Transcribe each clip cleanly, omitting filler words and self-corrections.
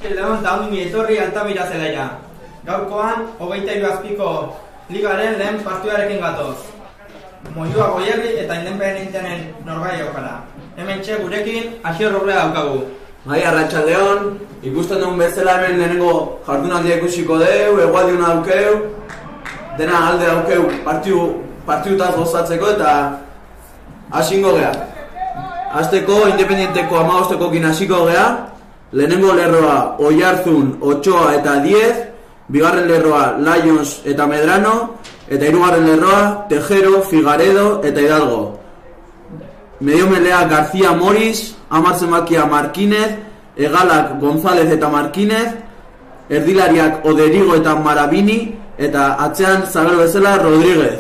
Leon eta ongi etorri Altamira zelaira. Gaurkoan, 23 azpiko ligaren lehen partidarekin gatoz. Moyua Goierri eta Independentenen norgai okara. Hemen txe gurekin, Asier Roblea daukagu. Bai, arratsaldeon, ikusten dugun bezala hemen lehenengo jardunaldia ikusiko deu, egualdiuna daukeu, dena alde daukeu partidutaz gozatzeko eta hasingo gea. Hasteko Independenteko 15-kokin hasiko gea, lehenengo lerroa Oiarzun, Otxoa eta 10, bigarren lerroa Lions eta Medrano, eta hirugarren lerroa Tejero, Figaredo eta Hidalgo. Medio melea García Moris, Amar zenbakia Markínez, Egalak González eta Markínez, erdilariak Oderigo eta Marabini, eta atzean zabel bezala Rodríguez.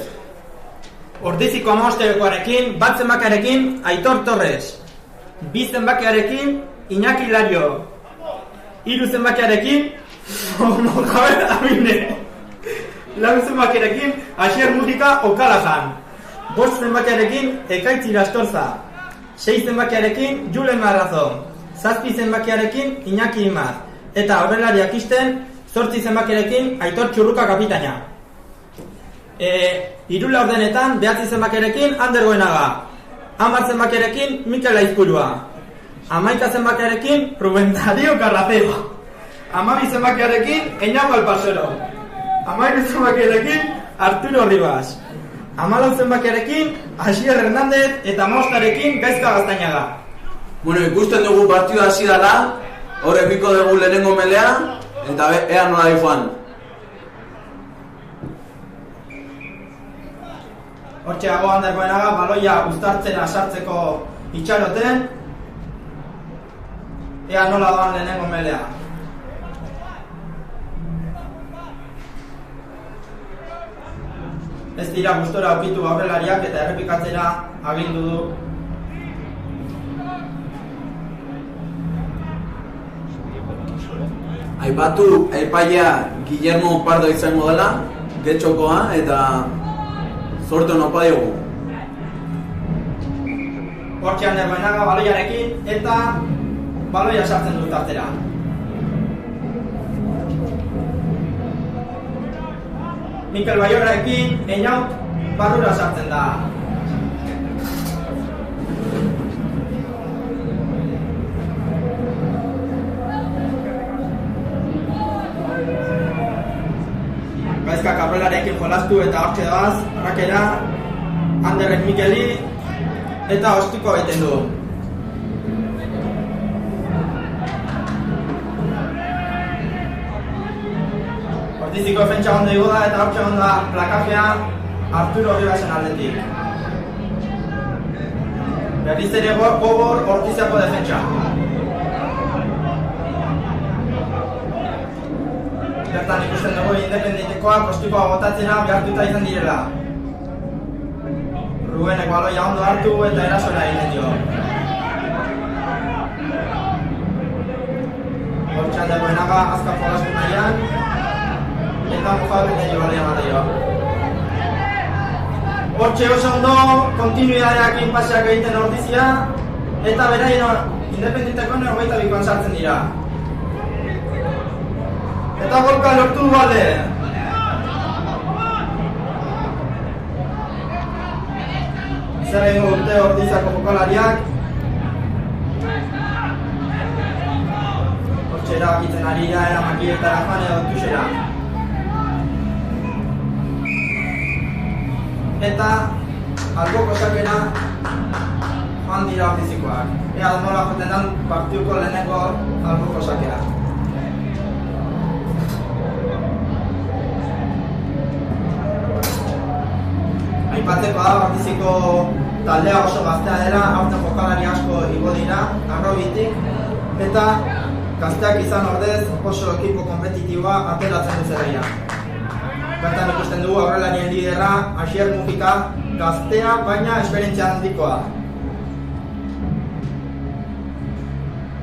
Ordiziko 15-koarekin, bat zenbakiarekin Aitor Torres, 2 zenbakiarekin Iñaki Lario, 3 zenbakiarekin Mohamed Amine, 4 zenbakiarekin Asier Mutika Okalajan, 5 zenbakiarekin Ekaitz Irastorza, 6 zenbakiarekin Julen Marrazo, 7 zenbakiarekin Iñaki Imaz, eta aurrelariak isten 8 zenbakiarekin Aitor Txurruka kapitaina. Irula ordenetan 9 zenbakiarekin Ander Goenaga, 10 zenbakiarekin Mikel Aizpurua, 11 zenbakiarekin Rubén Darío Carraceo, 12 zenbakiarekin Eñago Alpasero, 13 zenbakiarekin Arturo Rivas, 14 zenbakiarekin Asier Hernández eta 15arekin Gaizka Gaztañaga. Bueno, ikusten dugu partida hasi dela, hor epiko dugu lehenengo melea, eta ea nola joan. Hortxe dago Ander Goenaga, baloia uztartzera sartzeko itxaroten, ea nola doan lehenengo melea. Ez dira gustora okitu aurrelariak eta errepikatzera agindu du. Aipatu epaia Guillermo Pardo izango dela, getxokoa, eta zorte hon opa diogu. Hortxe Ander Goenaga baloiarekin eta baloia sartzen dut tartera. Mikel Baiorarekin Eñaut barrura sartzen da. Gaizkak aurrelarekin jolastu eta hortxe doaz, arrakera, Anderrek Mikeli eta ostiko egiten du. Ordiziko defentsa ondo igo da eta hortxe ondo da plakafea Arturo Rivasen aldetik. Berriz ere gogor Ortizako defentsa. Bertan ikusten dugu Independentekoa postikoa botatzena behartuta izan direla. Rubenek baloia ondo hartu eta erasora egiten dio. Hortxe Ander Goenaga azkar jolastu nahian, eta Mohamed eta Jobalea Mateo. Hortxe oso ondo kontinuidadeakin paseak egiten Ordizia, eta beraien Independentekoen 22an sartzen dira. Eta golka lortu du alde. Zer egingo dute Ordiziako jokalariak. Hortxe erabakitzen ari da, eramakietara joan edo tusera. Eta alboko sakera joan dira Ordizikoak. Ea nola joten dan partiduko lehenengo alboko sakera. Aipatzeko da, Ordiziko taldea oso gaztea dela, aurten jokalari asko igo dira, Arrobitik, eta gazteak izan ordez oso ekipo kompetitiboa ateratzen du zelaia. Bertan ikusten dugu aurrelarien liderra Asier Mutika, gaztea baina esperientzia handikoa.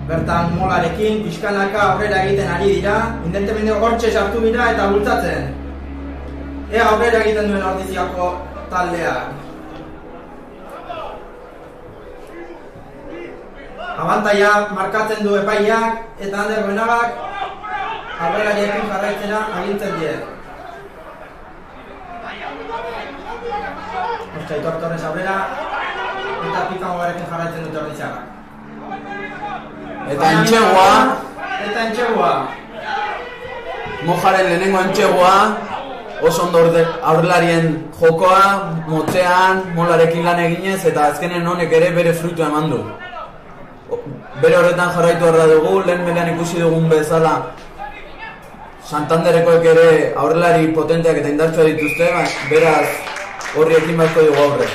Bertan Molarekin pixkanaka aurrera egiten ari dira, Independente hortxe sartu dira eta bultzatzen. Ea aurrera egiten duen Ordiziako taldeak. Abantaia markatzen du epaileak eta Ander Goenagak aurrelariekin jarraitzera agintzen die. Aitor Torres aurrera eta Pikamoarekin jarraitzen dute Ordiziarrak. Eta entxegua. Mojaren lehenengo entxegua, oso ondo aurrelarien jokoa, motzean, molarekin lan eginez, eta azkenen honek ere bere fruitu eman du. Bere horretan jarraitu harra dugu, lehen melean ikusi dugun bezala Santanderekoek ere aurrelari potenteak eta indartsua dituzte, beraz horri ekin bazko dugu aurre.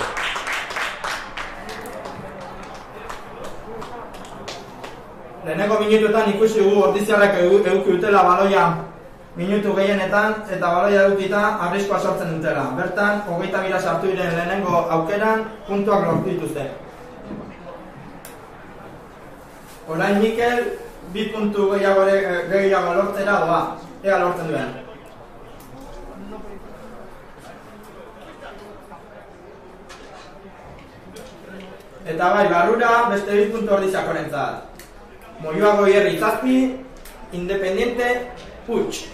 Lehenengo minutuetan ikusi dugu Ordiziarrak eduki dutela baloia minutu gehienetan eta baloia edukita arriskoa sortzen dutela. Bertan, 22 sartu diren lehenengo aukeran puntuak lortu dituzte. Orain Mikel 2 puntu gehiago lortzera doa. Ea lortzen duen. Eta bai, barrura beste 2 puntu Ordiziakorentzat. Moioago Hierri 7, Independiente Puig.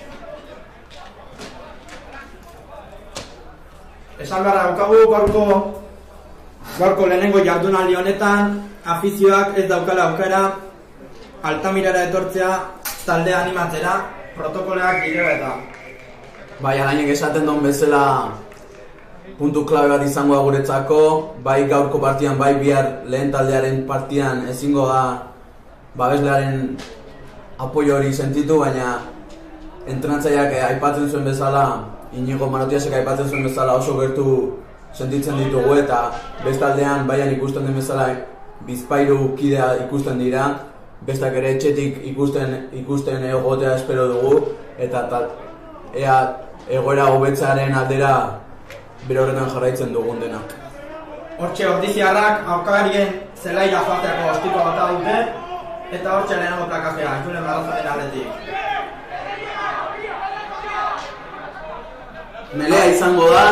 Esan beharra daukagu gaurko lehenengo jardunaldi honetan afizioak ez daukala aukera Altamirara etortzea taldea animatzera, protokoleak direla eta. Bai, alainek esaten duen bezala puntu klabe bat izangoa guretzako, bai gaurko partian, bai bihar lehen taldearen partian ezingo da babeslearen apoio hori sentitu, baina entrenatzaileak aipatzen zuen bezala, Inigo Manotiasek aipatzen zuen bezala oso gertu sentitzen ditugu eta bestaldean baian ikusten den bezala Bizpahiru kidea ikusten dira, bestak ere etxetik ikusten egotea espero dugu eta ea egoera hobetzearen aldera bere horretan jarraitzen dugun dena. Hortxe Ordiziarrak aukagarien zelaira joateako ostiko bata dute eta hortxe lehenago plakajea, Julen Barrazaren aldetik. Melea izango da.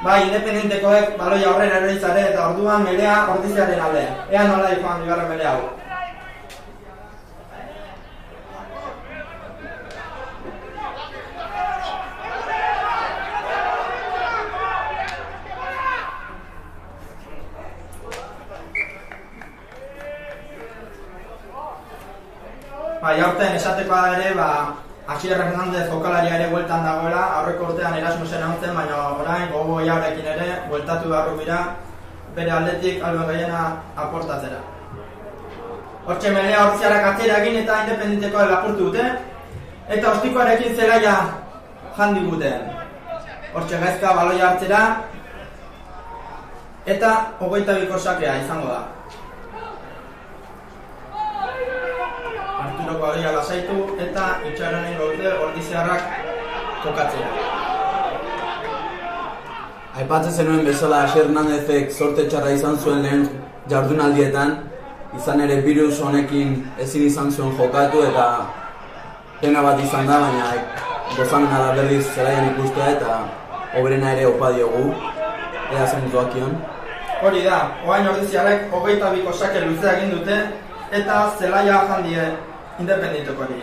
Bai, Independentekoek baloia aurrera eroitzare eta orduan melea Ordiziaren alde. Ea nola joan bigarren melea hau. Bai, aurten esatekoa da ere, Asier Hernandez jokalaria ere bueltan dagoela, aurreko urtean Erasmusen hauntzen, baina orain gogo jaurekin ere bueltatu beharru dira bere aldetik albe gehiena aportatzera. Hortxe melea Ordiziarrak atzera egin eta Independenteko lapurtu dute, eta ostikoarekin zelaia jandi guten. Hortxe gaizka baloia hartzera, eta 22ko sakea izango da. Arturoko agia lasaitu eta itxaronen gaute Ordiziarrak kokatzea. Aipatzen zenuen bezala Asier Hernandezek sorte txarra izan zuen lehen jardunaldietan, izan ere virus honekin ezin izan zuen jokatu eta pena bat izan da, baina gozamena da berriz zelaian ikustea eta obrena ere opa diogu, ea zen doakion. Hori da, oain Ordiziarrek 22ko sake luzea egin dute eta zelaia jandie Independenteko hori.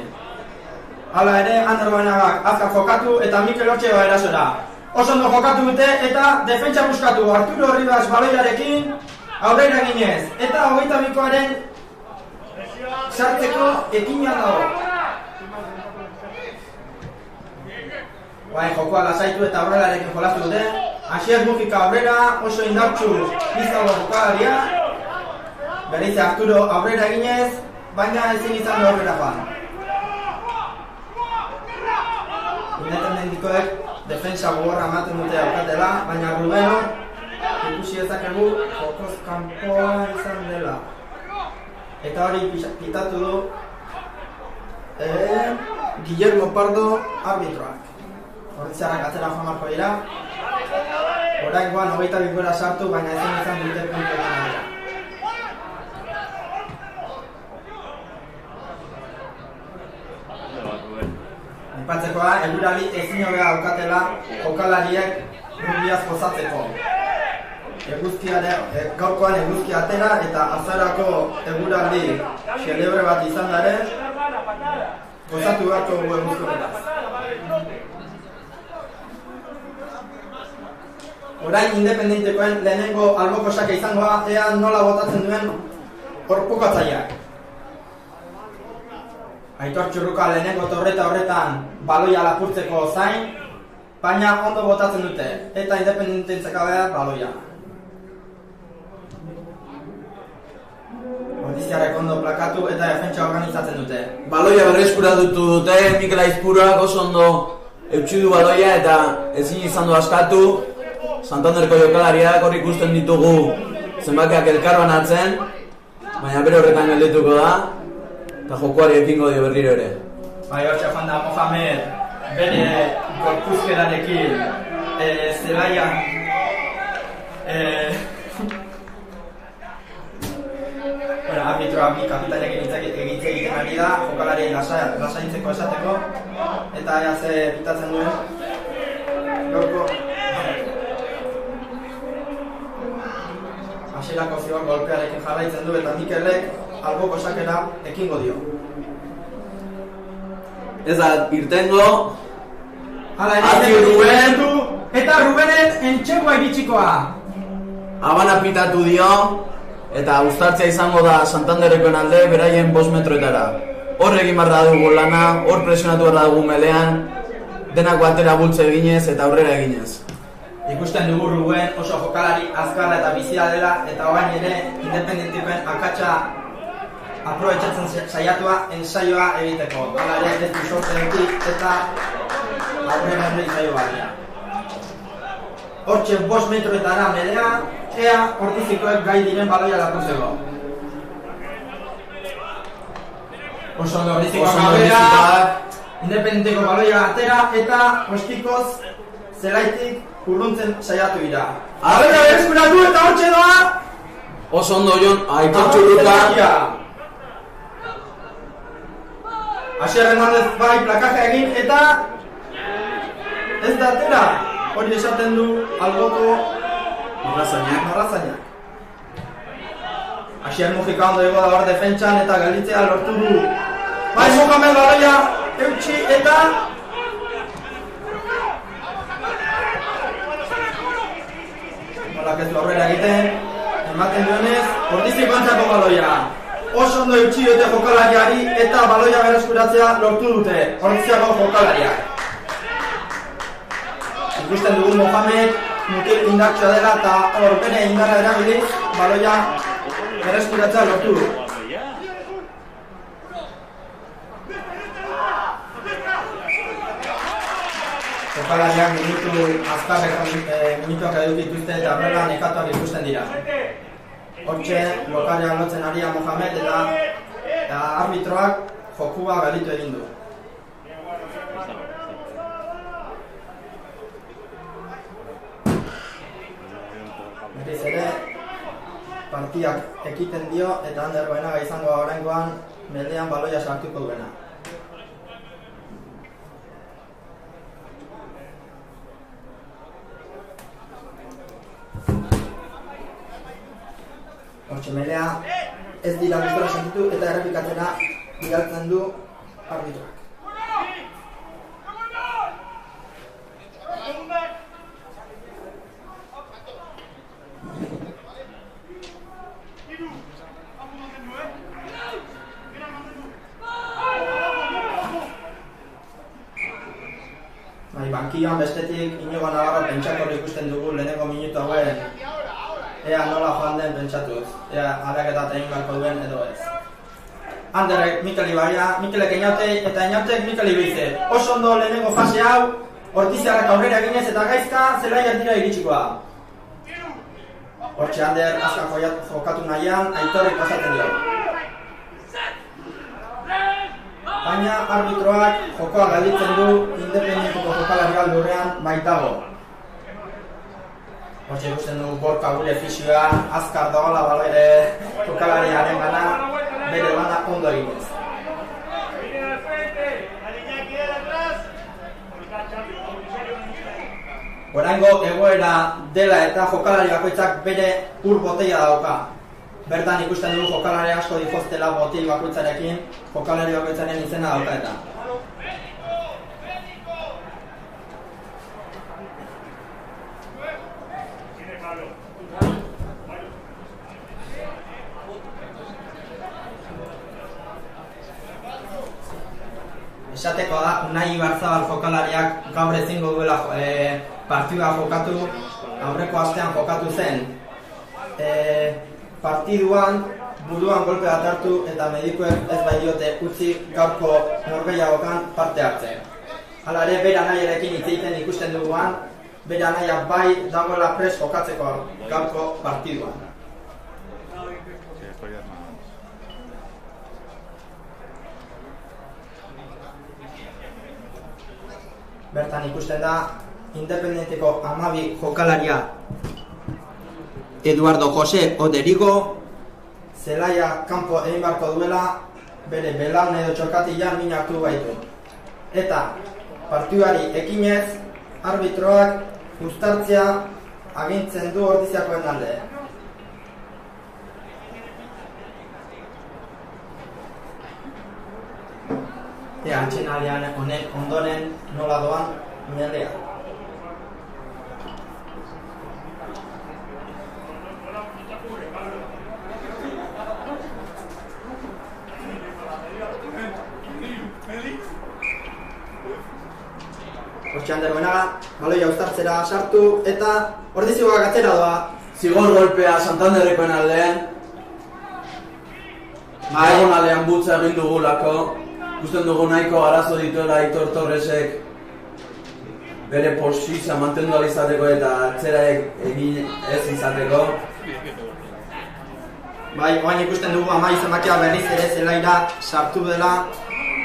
Hala ere, Ander Goenagak azkar jokatu eta Mikel Ortxego erasora. Oso ondo jokatu dute eta defentsa buskatu Arturo Ribas baloiarekin aurrera eginez. Eta 22koaren sartzeko ekinean dago. Baina jokoa lasaitu eta aurrelarekin jolastu dute. Asier Mujika aurrera, oso indartsu izango jokalaria. Bereize Arturo aurrera eginez, baina ezin izan du aurrera joan. Independentikoek defensa gogorra ematen dute aukatela, baina Rubeno ikusi dezakegu jokoz kanpoa izan dela. Eta hori pitatu du Guillermo Pardo arbitroak. Ordiziarrak atzera joan marko dira. Oraingoan 22 sartu, baina ezin izan dute puntuetan dira. Aipatzekoa, egurali ezin hobea daukatela jokalariek rugbiaz gozatzeko. gaurkoan eguzkia atera eta azarako eguraldi xelebre bat izan dare, gozatu beharko dugu eguzkoretaz. Orain independentekoen lehenengo alboko sake izangoa, ea nola botatzen duen horpokatzaileak. Aitor Txurruka lehenengo torreta horretan baloia lapurtzeko zain, baina ondo botatzen dute, eta independententzeka behar baloia. Ordiziarek ondo plakatu eta defentsa organizatzen dute. Baloia berreskuratu dute, Mikel Aizpuruak oso ondo eutsi du baloia eta ezin izan du askatu. Santanderko jokalariak hor ikusten ditugu zenbakiak elkar banatzen, baina bere horretan geldituko da, eta jokoari ekingo dio berriro ere. Bai, hortxe joan da Mohamed, bere gorpuzkerarekin zelaian arbitroa bi kapitanekin egitze egiten ari da, jokalari lasaintzeko esateko, eta ea ze bitatzen duen gaurko hasierako zigor golpearekin jarraitzen du eta Mikelek alboko sakera ekingo dio. Ez da, irtengo, Hasi Ruben eta Rubenen entxegoa iritsikoa. Habana pitatu dio, eta uztartzea izango da Santanderrekoen alde beraien 5 metroetara. Hor egin barra dugu lana, hor presionatu barra dugu melean, denako atera bultze eginez eta aurrera eginez. Ikusten dugu Ruben oso jokalari azkarra eta bizia dela, eta orain ere independentikoen akatsa aprobetxatzen saiatua ensaioa egiteko. Hala ere ez du sorte duki eta aurrera ensaio balia. Hortxe 5 metroetara melea, ea Ordizikoek gai diren baloia lapurtzeko. Oso ondo Ordizikoak gabea, independenteko baloia atera eta ostikoz zelaitik urruntzen saiatu dira. Abera berezkuratu eta hortxe doa! Oso ondo Jon, Aitor Txurruka. Asier Hernandez bai plakaje egin eta ez da atera. Hori esaten du alboko marrazainak. Asier Mujika ondo ego da hor defentsan eta gelditzea lortu du. Bai Mohamed baloia eutxi eta nolak ez du aurrera egiten, ematen duenez, Ordizikoentzako baloia. Oso ondo eutxi dute jokalariari eta baloia bereskuratzea lortu dute Ordiziako jokalariak. Ikusten dugu Mohamed mutil indartxoa dela eta hor bere indarra erabiliz baloia bereskuratzea lortu du. Jokalariak minutuak eduki dituzte eta horrela nekatuak ikusten dira. Hortxe, lokalea lotzen aria Mohamed eta arbitroak jokua galitu egin du. Berriz ere, partiak ekiten dio eta Ander Goenaga izango oraingoan meldean baloia sartuko duena. Hortxe melea ez dira gustora sentitu eta errepikatzera bidaltzen du arbitroak. Bai, bankioan bestetik Inigo Navarro pentsakor ikusten dugu lehenengo minutu hauen ea nola joan den pentsatuz, ea aldaketa egin beharko duen edo ez. Anderrek Mikel Ibaia, Mikelek Einaute eta Einautek Mikel Ibaize. Oso ondo lehenengo fase hau, Ordiziarrak aurrera eginez eta gaizka zelai erdira iritsikoa. Hortxe Ander azkar jokatu nahian, Aitorrek pasatzen dio. Baina arbitroak jokoa galditzen du independenteko jokalari galdurrean baitago. Hortxe ikusten du Gorka gure fisioa, azkar dagoela balere jokalariaren gana, bere lana ondo eginez. Oraingo egoera dela eta jokalari bakoitzak bere ur botella dauka. Bertan ikusten dugu jokalari asko difoztela botil bakoitzarekin, jokalari bakoitzaren izena dauka eta. Esateko da, Unai Ibarzabal jokalariak gaur ezingo duela partidua jokatu, aurreko astean jokatu zen. Partiduan buruan golpe bat hartu eta medikuek ez baitiote utzi gaurko norgehiagokan parte hartzen. Hala ere, bere anaiarekin hitz egiten ikusten duguan, bere anaia bai dagoela prest jokatzeko gaurko partiduan. Bertan ikusten da, Independenteko 12 jokalaria Eduardo Jose Oderigo zelaia kanpo egin beharko duela bere belaun edo txokatilan min hartu baitu. Eta partiduari ekinez, arbitroak uztartzea agintzen du Ordiziakoen alde. Antxenaldean honen ondoren nola doan mendea. Hortxe Goenaga, baloia uztartzera sartu eta Ordizioak atzera doa. Zigor golpea Santanderrekoen aldean. Egon aldean butza egin dugulako. Ikusten dugu nahiko arazo dituela Aitor Torresek bere posizioa mantendu ahal izateko eta atzera egin ez izateko. Bai, oain ikusten dugu Amai Zemakia berriz ere zelaira sartu dela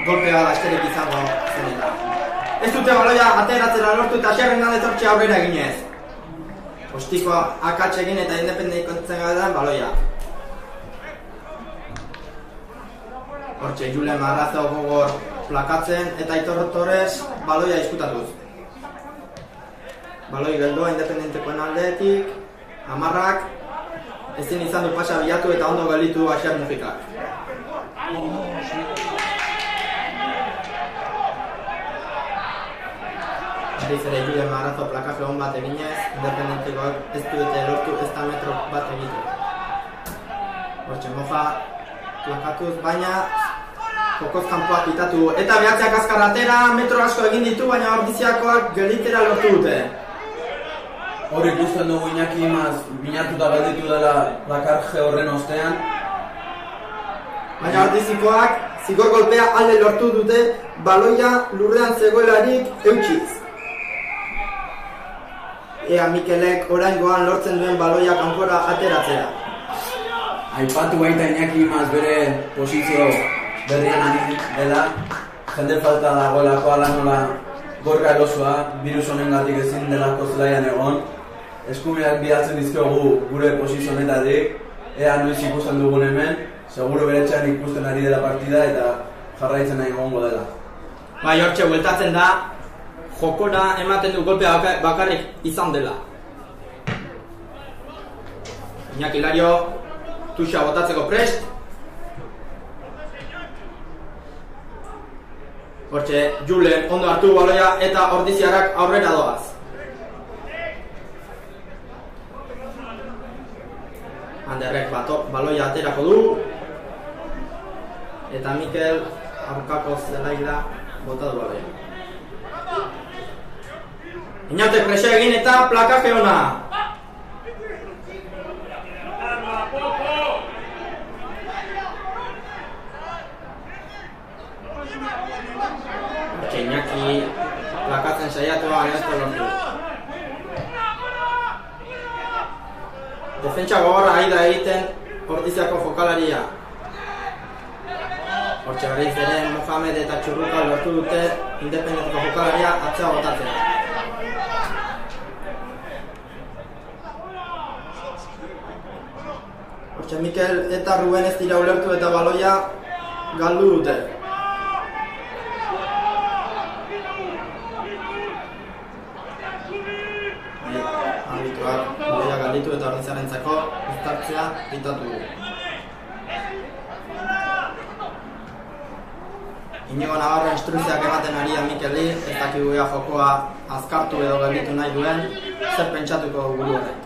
golpea lasterik izango zeneta. Ez dute baloia ateratzera lortu eta xerren gade tortxe aurrera eginez. Ostiko akatxe egin eta independentzen gadean baloia. Hortxe, Julen Marrazo gogor plakatzen eta Aitor Torres baloia izkutatuz. Baloi geldoa Independentekoen aldeetik, Amarrak ezin izan du pasa bilatu eta ondo gelditu Asiar Mujikak. Berriz ere Julen Marrazo plakaje hon bat eginez, Independentekoak ez dute lortu ez da metro bat egitu. Hortxe, Moja plakatuz, baina jokoz kanpoak pitatu eta behatzeak azkar atera, metro asko egin ditu, baina Ordiziakoak gelitera lortu dute. Hor ikusten dugu Iñaki Imaz binatuta gelditu dela plakarje horren ostean. Baina Ordizikoak zigor golpea alde lortu dute, baloia lurrean zegoelarik eutsiz. Ea Mikelek oraingoan lortzen duen baloia kanpora ateratzea. Aipatu baita Iñaki Imaz bere posizio berrian ari dela, jende falta dagoelako ala nola gorka erosoa, virus honengatik ezin delako zelaian egon. Eskubideak bidaltzen dizkiogu gure posizio honetatik, ea noiz ikusten dugun hemen, seguro beretxean ikusten ari dela partida eta jarraitzen nahi egongo dela. Bai, hortxe, bueltatzen da, jokora ematen du golpea bakarrik izan dela. Iñaki Lario, tuxa botatzeko prest. Hortxe, Julen ondo hartu baloia eta Ordiziarrak aurrera doaz. Anderrek baloia aterako du. Eta Mikel aurkako zelaira bota du baloia. Inaute presio egin eta plakaje ona. Iñaki plakatzen saiatua ez da lortu. Defentsa gogorra ari da egiten Ordiziako jokalaria. Hortxe berriz ere Mohamed eta Txurruka lortu dute Independenteko jokalaria atzea botatzen. Hortxe Mikel eta Ruben ez dira ulertu eta baloia galdu dute. ordiziarentzako uztartzea pitatu du. Inigo Navarro instrukzioak ematen ari da Mikeli, ez dakigu ea jokoa azkartu edo gelditu nahi duen, zer pentsatuko buru horrek.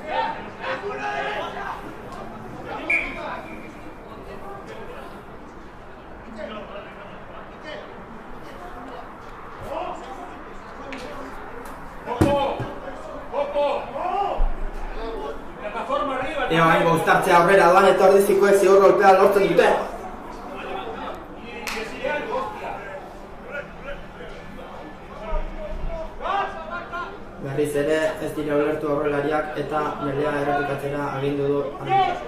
Ea haingo uztartzea aurrera doan eta ordizikoek zigor golpea lortzen dute. Berriz ere ez dira ulertu aurrelariak eta melea errepikatzera agindu du arbitrak.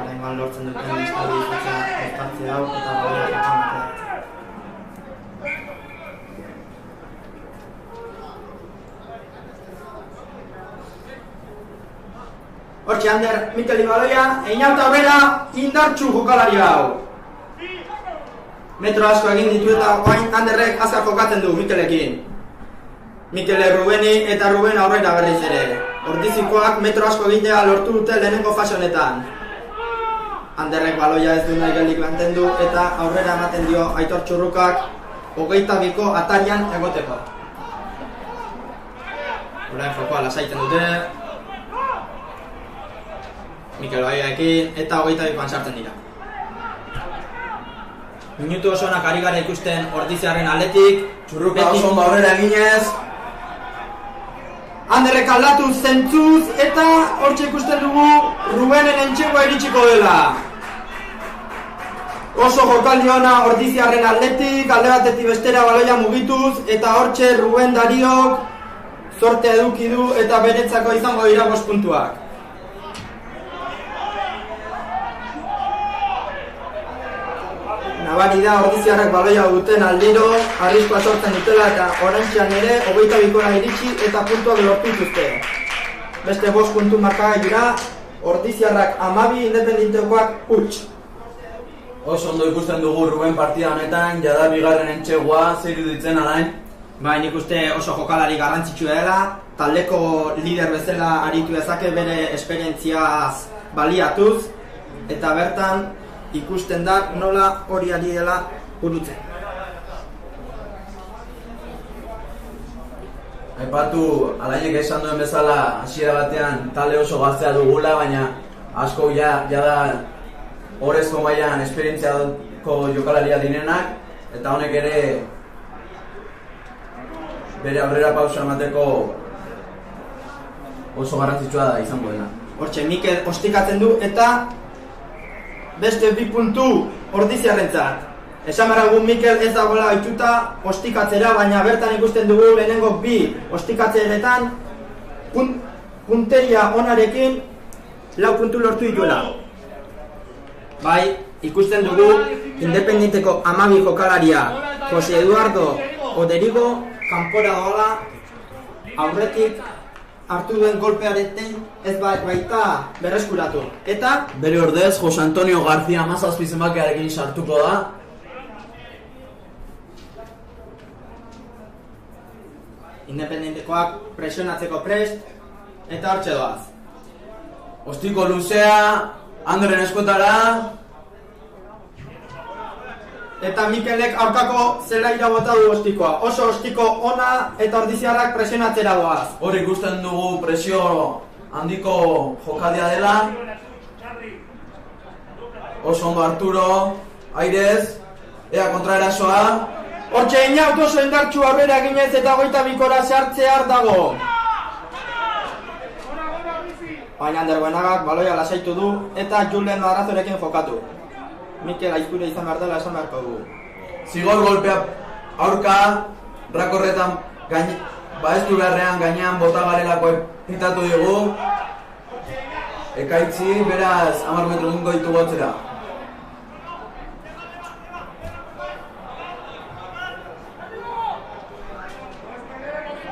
Oraingoan lortzen duten estabilizatzea uztartzea hau eta balea etxamatea. Hortxe, Ander, Mikeli baloia, einauta aurrera, indartxu jokalari hau. Metro asko egin ditu eta orain Anderrek azkar jokatzen du Mikelekin. Mikele Rubeni eta Ruben aurrera berriz ere. Ordizikoak metro asko egitea lortu dute lehenengo fase honetan. Anderrek baloia ez du nahi gelik mantendu eta aurrera ematen dio Aitor Txurrukak 22ko atarian egoteko. Orain jokoa lasaitzen dute. Mikel Baiaekin eta 22koan sartzen dira. Minutu oso onak ari gara ikusten Ordiziarren aldetik. Txurruka oso ondo aurrera eginez. Anderrek aldatu zentzuz eta hortxe ikusten dugu Rubenen entxegoa iritsiko dela. Oso jokaldi ona Ordiziarren aldetik, alde batetik bestera baloia mugituz eta hortxe Ruben Dariok zortea eduki du eta beretzako izango dira 5 puntuak. Nabari da Ordiziarrak baloia duten aldiro, arriskoa sortzen dutela eta oraintxean ere 22kora iritsi eta puntuak lortu dituzte. Beste 5 puntu markagailura, Ordiziarrak 12, Independentekoak huts. Oso ondo ikusten dugu Ruben partida honetan, jada bigarren entxegoa, zer iruditzen alain? Bai, nik uste oso jokalari garrantzitsua dela, taldeko lider bezala aritu dezake bere esperientziaz baliatuz, eta bertan ikusten da nola hori ari dela burutzen. Aipatu, alainek esan duen bezala hasiera batean talde oso gaztea dugula, baina asko jada horrezko mailan esperientziako jokalaria direnak, eta honek ere bere aurrera pausa emateko oso garrantzitsua da izango dela. Hortxe, Mikel ostikatzen du eta beste 2 puntu Ordiziarrentzat. Esan beragun Mikel ez dagoela oituta ostikatzera, baina bertan ikusten dugu lehenengo 2 ostikatzeretan punteria onarekin 4 puntu lortu dituela. Bai, ikusten dugu Independenteko 12 jokalaria Jose Eduardo Oderigo kanpora doala aurretik hartu duen golpearekin ez baita berreskuratu. Eta bere ordez, Jose Antonio García 17 zenbakiarekin sartuko da. Independentekoak presionatzeko prest eta hortxe doaz. Ostiko luzea, Anderren eskotara. Eta Mikelek aurkako zelaira bota du ostikoa. Oso ostiko ona eta Ordiziarrak presionatzera doaz. Hor ikusten dugu presio handiko jokaldia dela. Oso ondo Arturo, Airez, ea kontraerasoa. Hortxe inaut oso indartxu aurrera eginez eta 22kora sartzea dago. Baina Ander Goenagak baloia lasaitu du eta Julen Arrazorekin jokatu. Mikel aizkure izan behar dela esan beharko du. Zigor golpea aurka, rakorretan baeztu beharrean gainean bota garelako pitatu dugu. Ekaitzi, beraz 10 metro egingo ditu gotzera.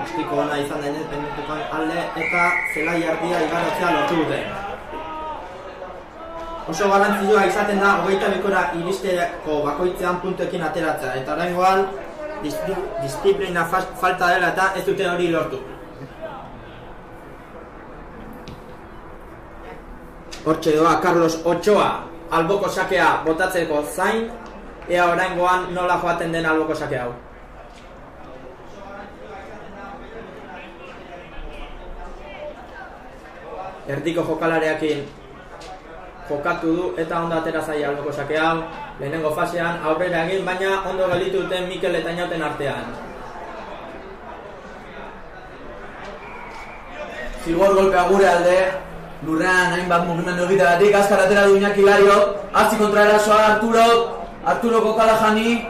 Ostiko ona izan da Independentekoen alde eta zelai erdia igarotzea lortu dute. Oso garrantzioa izaten da 22kora iristeko bakoitzean puntuekin ateratzea eta oraingoan disiplina falta dela eta ez dute hori lortu. Hortxe doa Carlos Ochoa alboko sakea botatzeko zain, ea oraingoan nola joaten den alboko sake hau. Erdiko jokalareakin jokatu du eta ondo atera zaila alboko sake hau. Lehenengo fasean aurrera egin, baina ondo gelditu duten Mikel eta Inauten artean. Zigor golpea gure alde, lurrean hainbat mugimendu egiteagatik, azkar atera du Iñaki Lario, hasi kontra erasoa Arturo Kokalajani.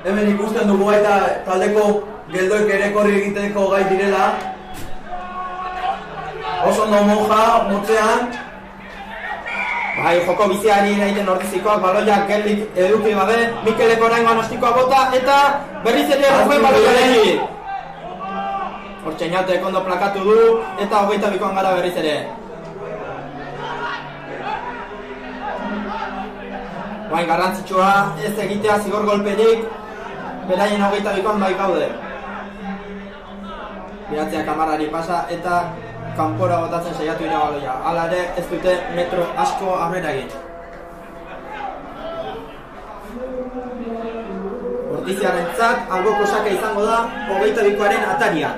Hemen ikusten dugu eta taldeko geldoek ere korri egiteko gai direla. Oso ondo Monja, motzean. Bai, joko biziari egiten Ordizikoak baloiak geldik eduki gabe, Mikelek oraingoan ostikoa bota eta berriz ere Rafael baloiarekin. Hortxe Inautek ondo plakatu du eta 22koan gara berriz ere. Bai, garrantzitsua ez egitea zigor golperik, beraien 22koan bai gaude. Biratzea kamarari pasa eta kanpora botatzen saiatu dira baloia. Hala ere ez dute metro asko aurrera egin. Ordiziarentzat alboko sake izango da 22koaren ataria.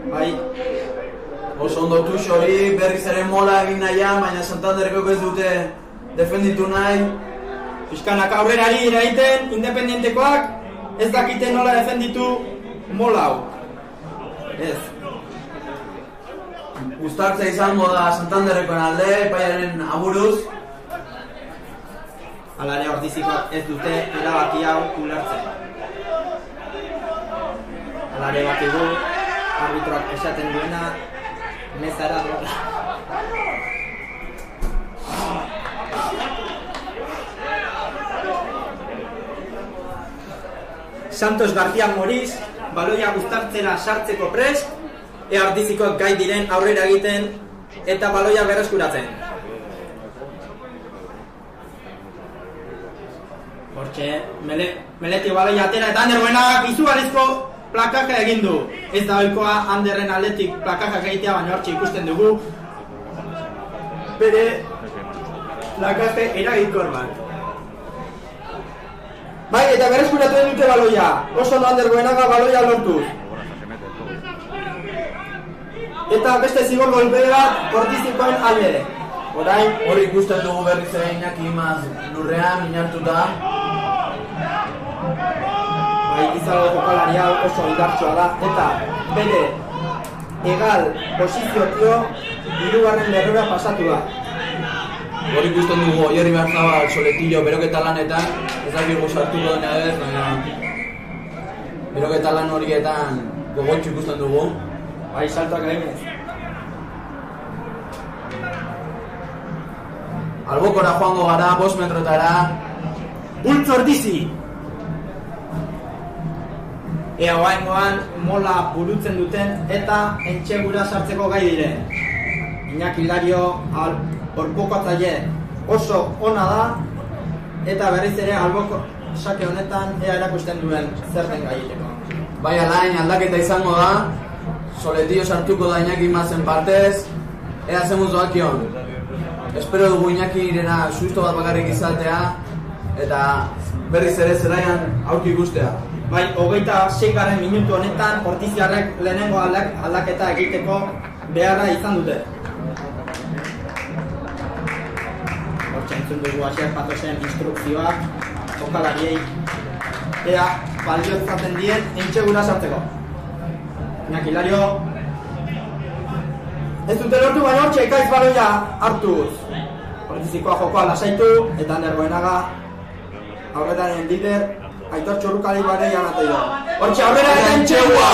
Bai. Oso ondo Tuxo hori berriz ere mola egin nahian, baina Santanderreko ez dute defenditu nahi. Pixkanak aurrerari iraiten, independentekoak ez dakite nola defenditu mola hau. Ez. Gustartzea izango da Santanderrekoen alde, epaiaren aburuz. Hala ere Ordizikoak ez dute erabaki hau ulertzen. Hala ere bakigu arbitroak esaten duena mezara dola. Santos García Moriz baloia Gustartzera sartzeko prest, ea Ordizikoak gai diren aurrera egiten eta baloia berreskuratzen. Hortxe, Meleti baloia atera eta Ander Buenagak izugarrizko plakaka egin du. Ez da ohikoa Anderren aldetik plakaka egitea, baina hortxe ikusten dugu bere plakake eragikor bat. Bai, eta berreskuratu dute baloia. Oso ondo Ander Buenaga baloia lortuz. Eta beste zigor golpe bat Ordizikoen alde. Orain hori ikusten dugu berriz ere Iñaki Imaz lurrean inartuta. Bai, Izargo jokalari hau oso indartsua da eta bere egal posizioa 3. lerrora pasatu da. Hori ikusten dugu Oierri Barzabal Soletillo beroketa lanetan, ez dakigu sartuko dena ez, baina beroketa lan horietan gogotxu ikusten dugu. Bai, saltoak eginez. Albokora joango gara, 5 metrotara. Bultz Ordizi! Ea oraingoan mola burutzen duten eta entxegura sartzeko gai diren. Iñaki Lario orpokatzaile oso ona da eta berriz ere alboko sake honetan ea erakusten duen zer den gaiteko. Bai, alain aldaketa izango da, Soletillo sartuko da Iñaki Imazen partez, ea zemuz doakion. Espero dugu Iñaki irena susto bat bakarrik izatea eta berriz ere zelaian aurki ikustea. Bai, 26. minutu honetan Ordiziarrek lehenengo aldaketa egiteko beharra izan dute. Hortxe entzun dugu Asier Patosen instrukzioak jokalariei ea baliotzaten dien entxegura sartzeko. Iñaki Lario ez dute lortu, baina hortxe ekaiz baloia hartuz. Ordizikoa jokoa lasaitu eta Ander Buenaga aurretaren lider Aitor Txurrukali barei anateido. Hortxe aurrera eta entxegua!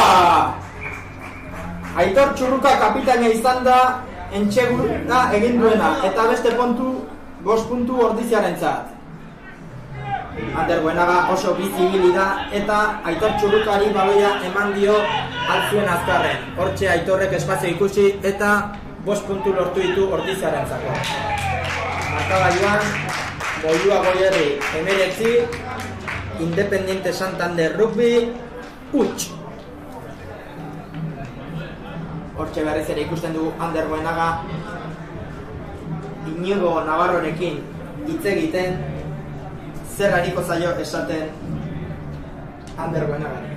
Aitor Txurruka kapitaina izan da entxegura egin duena, eta beste 5 puntu Ordiziarentzat. Ander Goenaga oso bizibili da, eta Aitor Txurrukari baloia eman dio altzuen azkarren. Hortxe Aitorrek espazio ikusi, eta 5 puntu lortu ditu Ordiziarentzako. Markagailuan, Moyua Goierri 19, Independiente Santander Rugby, huts. Hortxe berriz ere ikusten dugu Ander Goenaga Inigo Navarrorekin hitz egiten, zer hariko zaio esaten Ander Goenagari.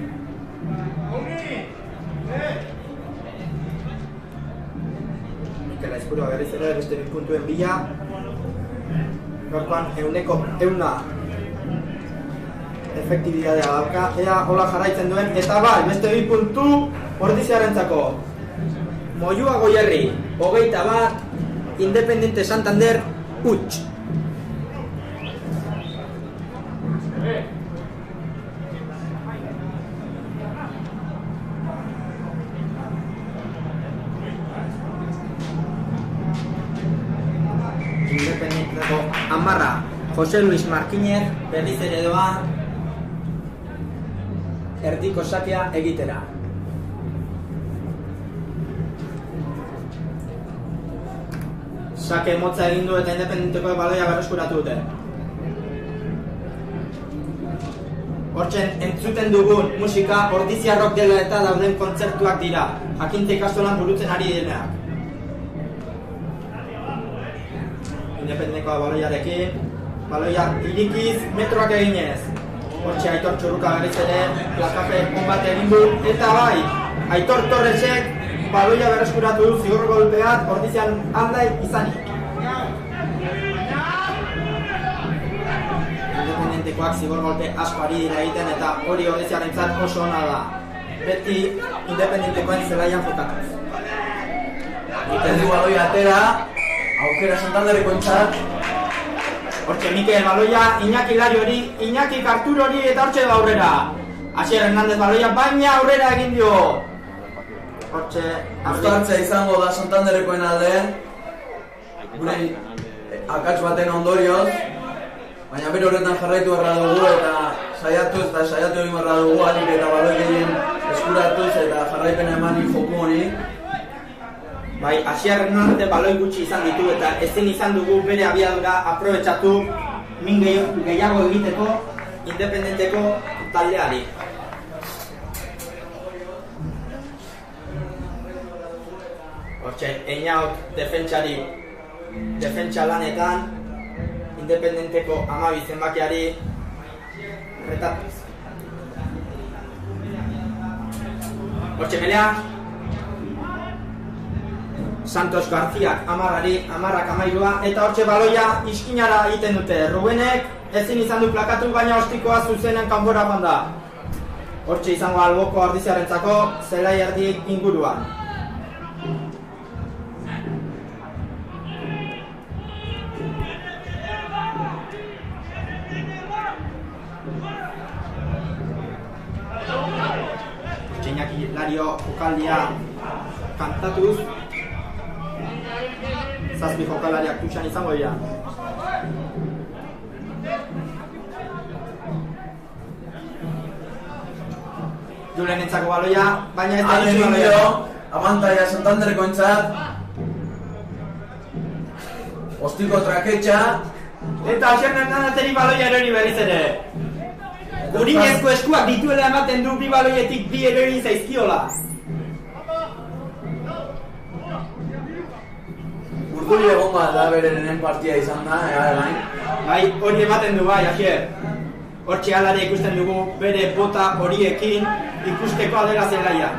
Mikel Aizpurua berriz ere beste 2 puntuen bila. Gaurkoan 100% efektibidadea dauka, ea hola jarraitzen duen, eta bai, beste 2 puntu Ordiziarentzako. Moyua Goierri 21, Independiente Santander huts. Independienteko 10, Jose Luis Marquinez berriz ere doa erdiko sakea egitera. Sake motza egin du eta Independenteko baloia berreskuratu dute. Hortzen entzuten dugun musika Ordiziarrok dela eta dauden kontzertuak dira, jakintza ikastolan burutzen ari denak. Independenteko baloiarekin, baloia irikiz metroak eginez. Hortxe Aitor Txurruka berriz ere plakaje on bat egin du, eta bai, Aitor Torresek baloia berreskuratu du zigor golpeat Ordizian aldai izanik. Independentekoak zigor golpe asko ari dira egiten, eta hori Ordiziarentzat oso ona da. Beti Independentekoen zelaian jokatuz. Ez du baloia atera, aukera Santanderrekoentzat. Hortxe Mikel baloia, Iñaki Lariori, Iñaki Karturori eta hortxe da aurrera. Asier Hernandez baloia, baina aurrera egin dio. Hortxe... Uztartzea izango da Santanderrekoen alde, gure akats baten ondorioz, baina bere horretan jarraitu erra dugu eta saiatu egin erra dugu alik eta baloi gehien eskuratuz eta jarraipena emani joku honi. Bai, Asier Hernandez baloi gutxi izan ditu eta ezin izan dugu bere abiadura aprobetxatu min gehiago egiteko Independenteko taldeari. Hortxe, Einaut defentsa lanetan, Independenteko 12 zenbakiari retatuz. Hortxe melea, Santos Garziak 10-ak 13, eta hortxe baloia iskinara egiten dute. Rubenek ezin izan du plakatu, baina ostikoa zuzenen kanpora joan da. Hortxe izango alboko Ordiziarentzako zelai erdi inguruan. Iñaki Lario jokaldia kantatuz, 7 jokalariak tutxan izango dira. Julenentzako baloia, baina ez da Hale baloia. Abantaia Santanderrekoentzat. Ostiko traketxa. Eta Asier Hernandezeri baloia erori berriz ere. Urinezko eskuak dituela ematen du bi baloietik 2 erori zaizkiola. Urduri egon bat da berenen partia izan da, alain. Bai, hori ematen du bai, Asier. Hortxe alare ikusten dugu bere bota horiekin ikusteko adela zelaia.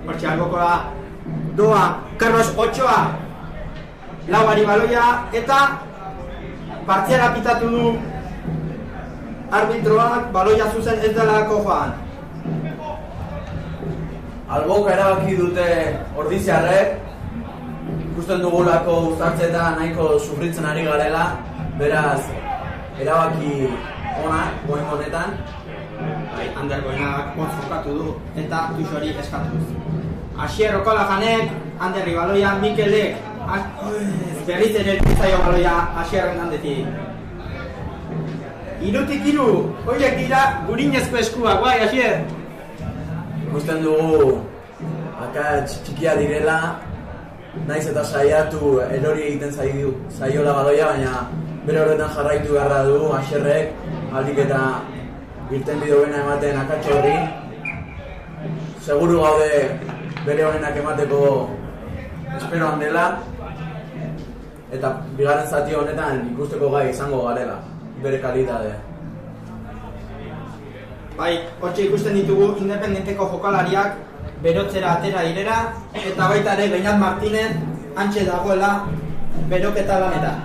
Hortxe alboko da doa Carlos Ochoa lauari baloia eta partziala pitatu du arbitroak baloia zuzen ez delako joan. Alboka erabaki dute Ordiziarrek, ikusten dugulako uztartzeta nahiko sufritzen ari garela, beraz, erabaki ona, goen honetan. Ander Goenagak hor jokatu du eta Tuxori eskatuz. Asier Okola janek, Ander baloia, Mikelek, berriz ere zaio baloia Asierren handetik. 3-3, horiek dira gurinezko eskuak, bai, Asier? Ikusten dugu akats txikia direla, naiz eta saiatu erori egiten zaiola baloia, baina bere horretan jarraitu beharra du Asierrek, aldik eta irten bide hoena ematen akats horri. Seguru gaude bere honenak emateko esperoan dela, eta bigarren zati honetan ikusteko gai izango garela, bere kalitatea. Bai, hortxe ikusten ditugu independenteko jokalariak berotzera atera direla, eta baita ere Beñat Martínez hantxe dagoela beroketa lanetan.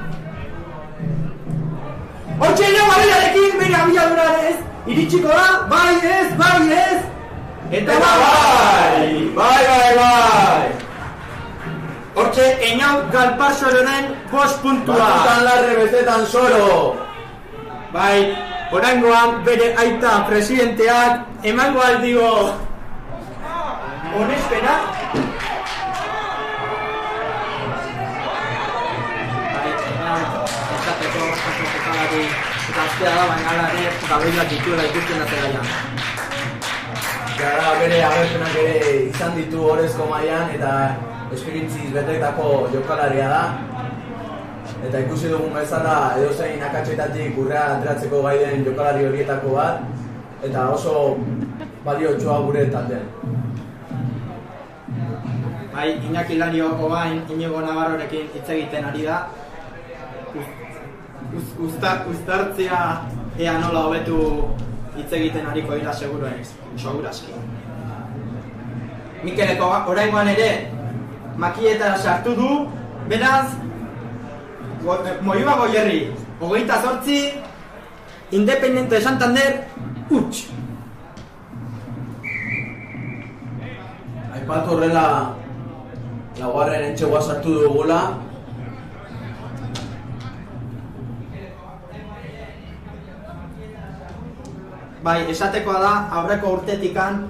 Hortxe ere baloiarekin bere abiadurarez iritsiko da, bai ez, eta bai! Hortxe Eñau Galparsororen 5 puntua. Batutan larre bezetan soro. Bai, oraingoan bere aita presidenteak emango aldio onespena. Bai, esateko jokalari eta aztea da, baina ala ere gabeilak dituela ikusten da zeraian. Gara bere agerpenak ere izan ditu orezko mailan eta espirintziz betetako jokalaria da. Eta ikusi dugun bezala edozein akatsetatik urrea ateratzeko gai den jokalari horietako bat, eta oso baliotsua gure taldean. Bai, Iñaki Lario obain Inigo Navarrorekin hitz egiten ari da. Uztartzea ea nola hobetu hitz egiten ariko dira segurazki. Mikeleko oraingoan ere makietara sartu du, beraz Moiba Goierri, 28, Independiente de Santander, huts. Aipatu horrela laugarren entxegoa sartu dugula. Bai, esatekoa da, aurreko urtetikan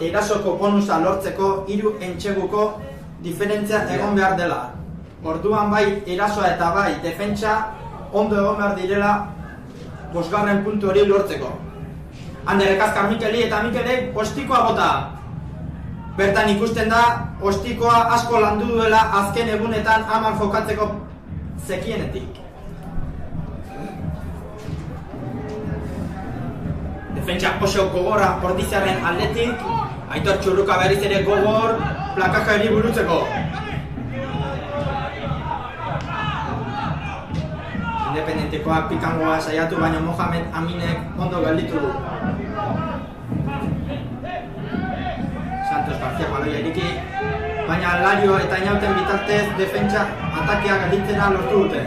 erasoko bonusa lortzeko 3 entxeguko diferentzia egon behar dela. Orduan bai erasoa eta bai defentsa ondo egon behar direla 5. puntu hori lortzeko. Ander Ekazkar Mikeli eta Mikelek ostikoa bota. Bertan ikusten da, ostikoa asko landu duela azken egunetan Aman jokatzeko zekienetik. Defentsa oso gogorra Ordiziarren aldetik, Aitor Txurruka berriz ere gogor plakaja eri burutzeko. Independentekoak pikangoa saiatu, baina Mohamed Aminek ondo gelditu du. Santos García baloia iriki, baina Lario eta Inauten bitartez defentsa atakeak gelditzera lortu dute.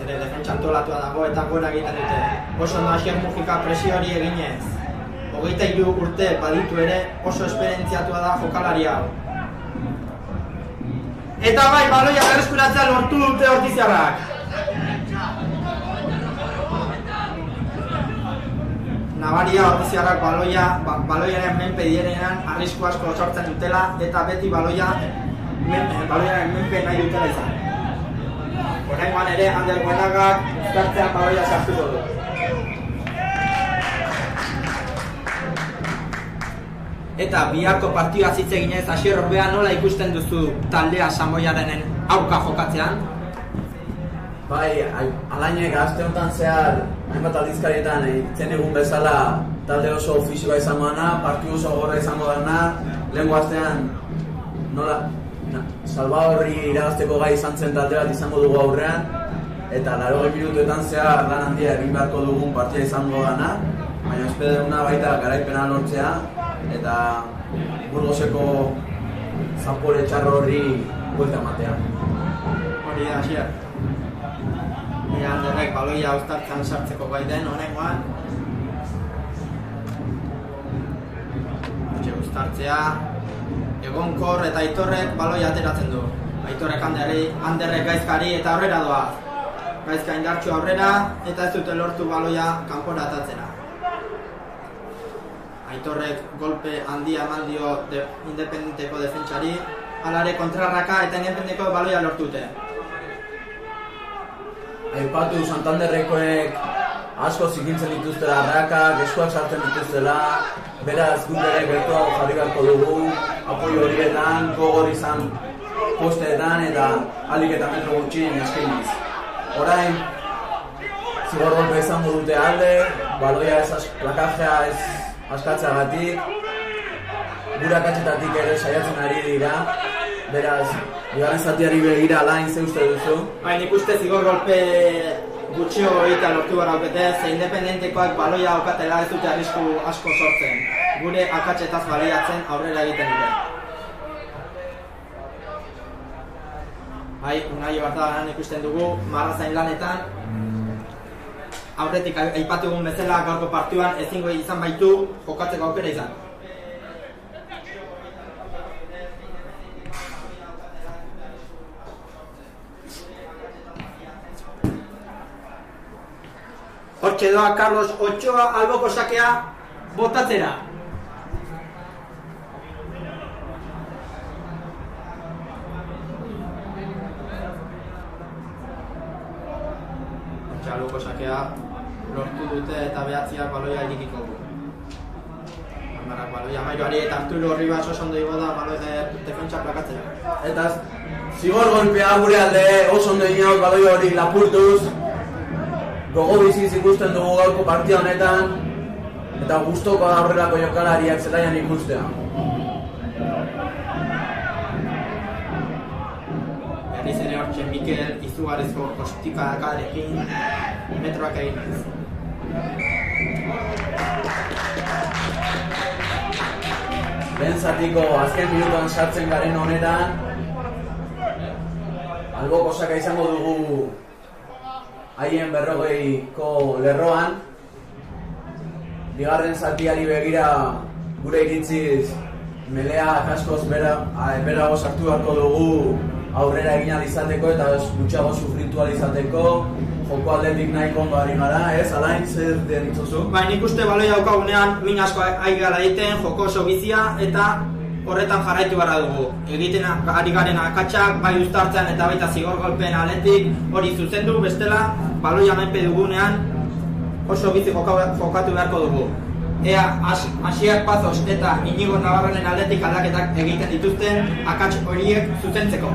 Defentsa antolatua dago eta gora egiten dute. Oso ondo Asier Mujika presio hori eginez. 23 urte baditu ere oso esperientziatua da jokalaria. Eta bai, baloia berreskuratzea lortu dute Ordiziarrak. Nabaria Ordiziarrak baloiaren menpe direnean arrisku asko sortzen dutela eta beti baloiaren menpe nahi dutela izan. Oraingoan ere Ander Goenagak uztartzean baloia sartuko du. Eta biharko partidua hitz eginez, Asier Orbea nola ikusten duzu taldea Samoiarenen aurka jokatzean? Bai, Alainek aste honetan zehar, hainbat aldizkarietan itzen egun bezala talde oso ofizioa izango dana, partidu oso gorra izango dana, lehenko astean nola Salvadorri irabazteko gai izan zen talde bat izango dugu aurrean, eta 80 minutuetan zehar lan handia egin beharko dugun partida izango dana, baina espero duguna baita garaipena lortzea, eta Burgoseko zapore txarro horri buelta ematea. Hori da, Asier. Anderrek baloia uztartzen sartzeko gai den, honengoan. uztartzea. Egonkor eta Aitorrek baloia ateratzen du. Aitorrek Anderrek gaizkari eta aurrera doa. Gaizka indartxu aurrera eta ez dute lortu baloia kanpora atatzera. Aitorrek golpe handia eman dio Independenteko defentsari, alare kontrarraka eta Independenteko baloia lortute. Aipatu Santanderrekoek asko zikintzen dituztela arrakak, eskuak sartzen dituztela, beraz guk ere gertuago jarri beharko dugu, apoio horietan, gogor izan posteetan eta ahalik eta metro gutxien eskainiz. Orain, zigor golpe izango dute alde, baloia plakajea ez askatzeagatik, gure akatsetatik ere saiatzen ari dira, beraz, bigarren zatiari begira alain ze uste duzu? Nik uste zigor golpe gutxio egitea lortu gara aukete, ze Independentekoak baloia aukatela ez dute arrisku asko sortzen. Gure akatsetaz baloiatzen aurrera egiten dira. Unai Oartaran ikusten dugu, marrazain lanetan, aurretik aipatu egun bezala gaurko partioan ezingo izan baitu jokatzeko aukera izan. Hortxe doa Carlos Ochoa alboko sakea botatzera. Hortxe alboko sakea lortu dute eta behatziak baloia irikiko du. Amarak baloia Amairoari eta Arturo Ribas oso ondo igo da baloia defentsa plakatzera. Eta zigor golpea gure alde oso ondo inaut baloia hori lapurtuz. Gogo biziz ikusten dugu gaurko partia honetan eta gustoko da aurrerako jokalariak zelaian ikustea. Berriz ere hortxe Mikel izugarrizko kostikakarekin metroak egin ez. Lehen zatiko azken minutuan sartzen garen honetan alboko saka izango dugu haien 40ko lerroan. Bigarren zatiari begira gure iritziz melea askoz berago sartu beharko dugu aurrera egin ahal izateko eta gutxiago sufritu ahal izateko. Joko aldetik nahiko ondo ari gara, ez? Alain, zer den itzuzu? Nik uste baloia daukagunean min asko ari gara egiten, joko oso bizia eta horretan jarraitu gara dugu. Egiten ari garen akatsak, bai uztartzean eta baita zigor golpeen aletik hori zuzendu, bestela baloia menpe dugunean oso bizi jokatu beharko dugu. Ea Asier Pazos eta Inigo Navarronen aldetik aldaketak egiten dituzten akats horiek zuzentzeko.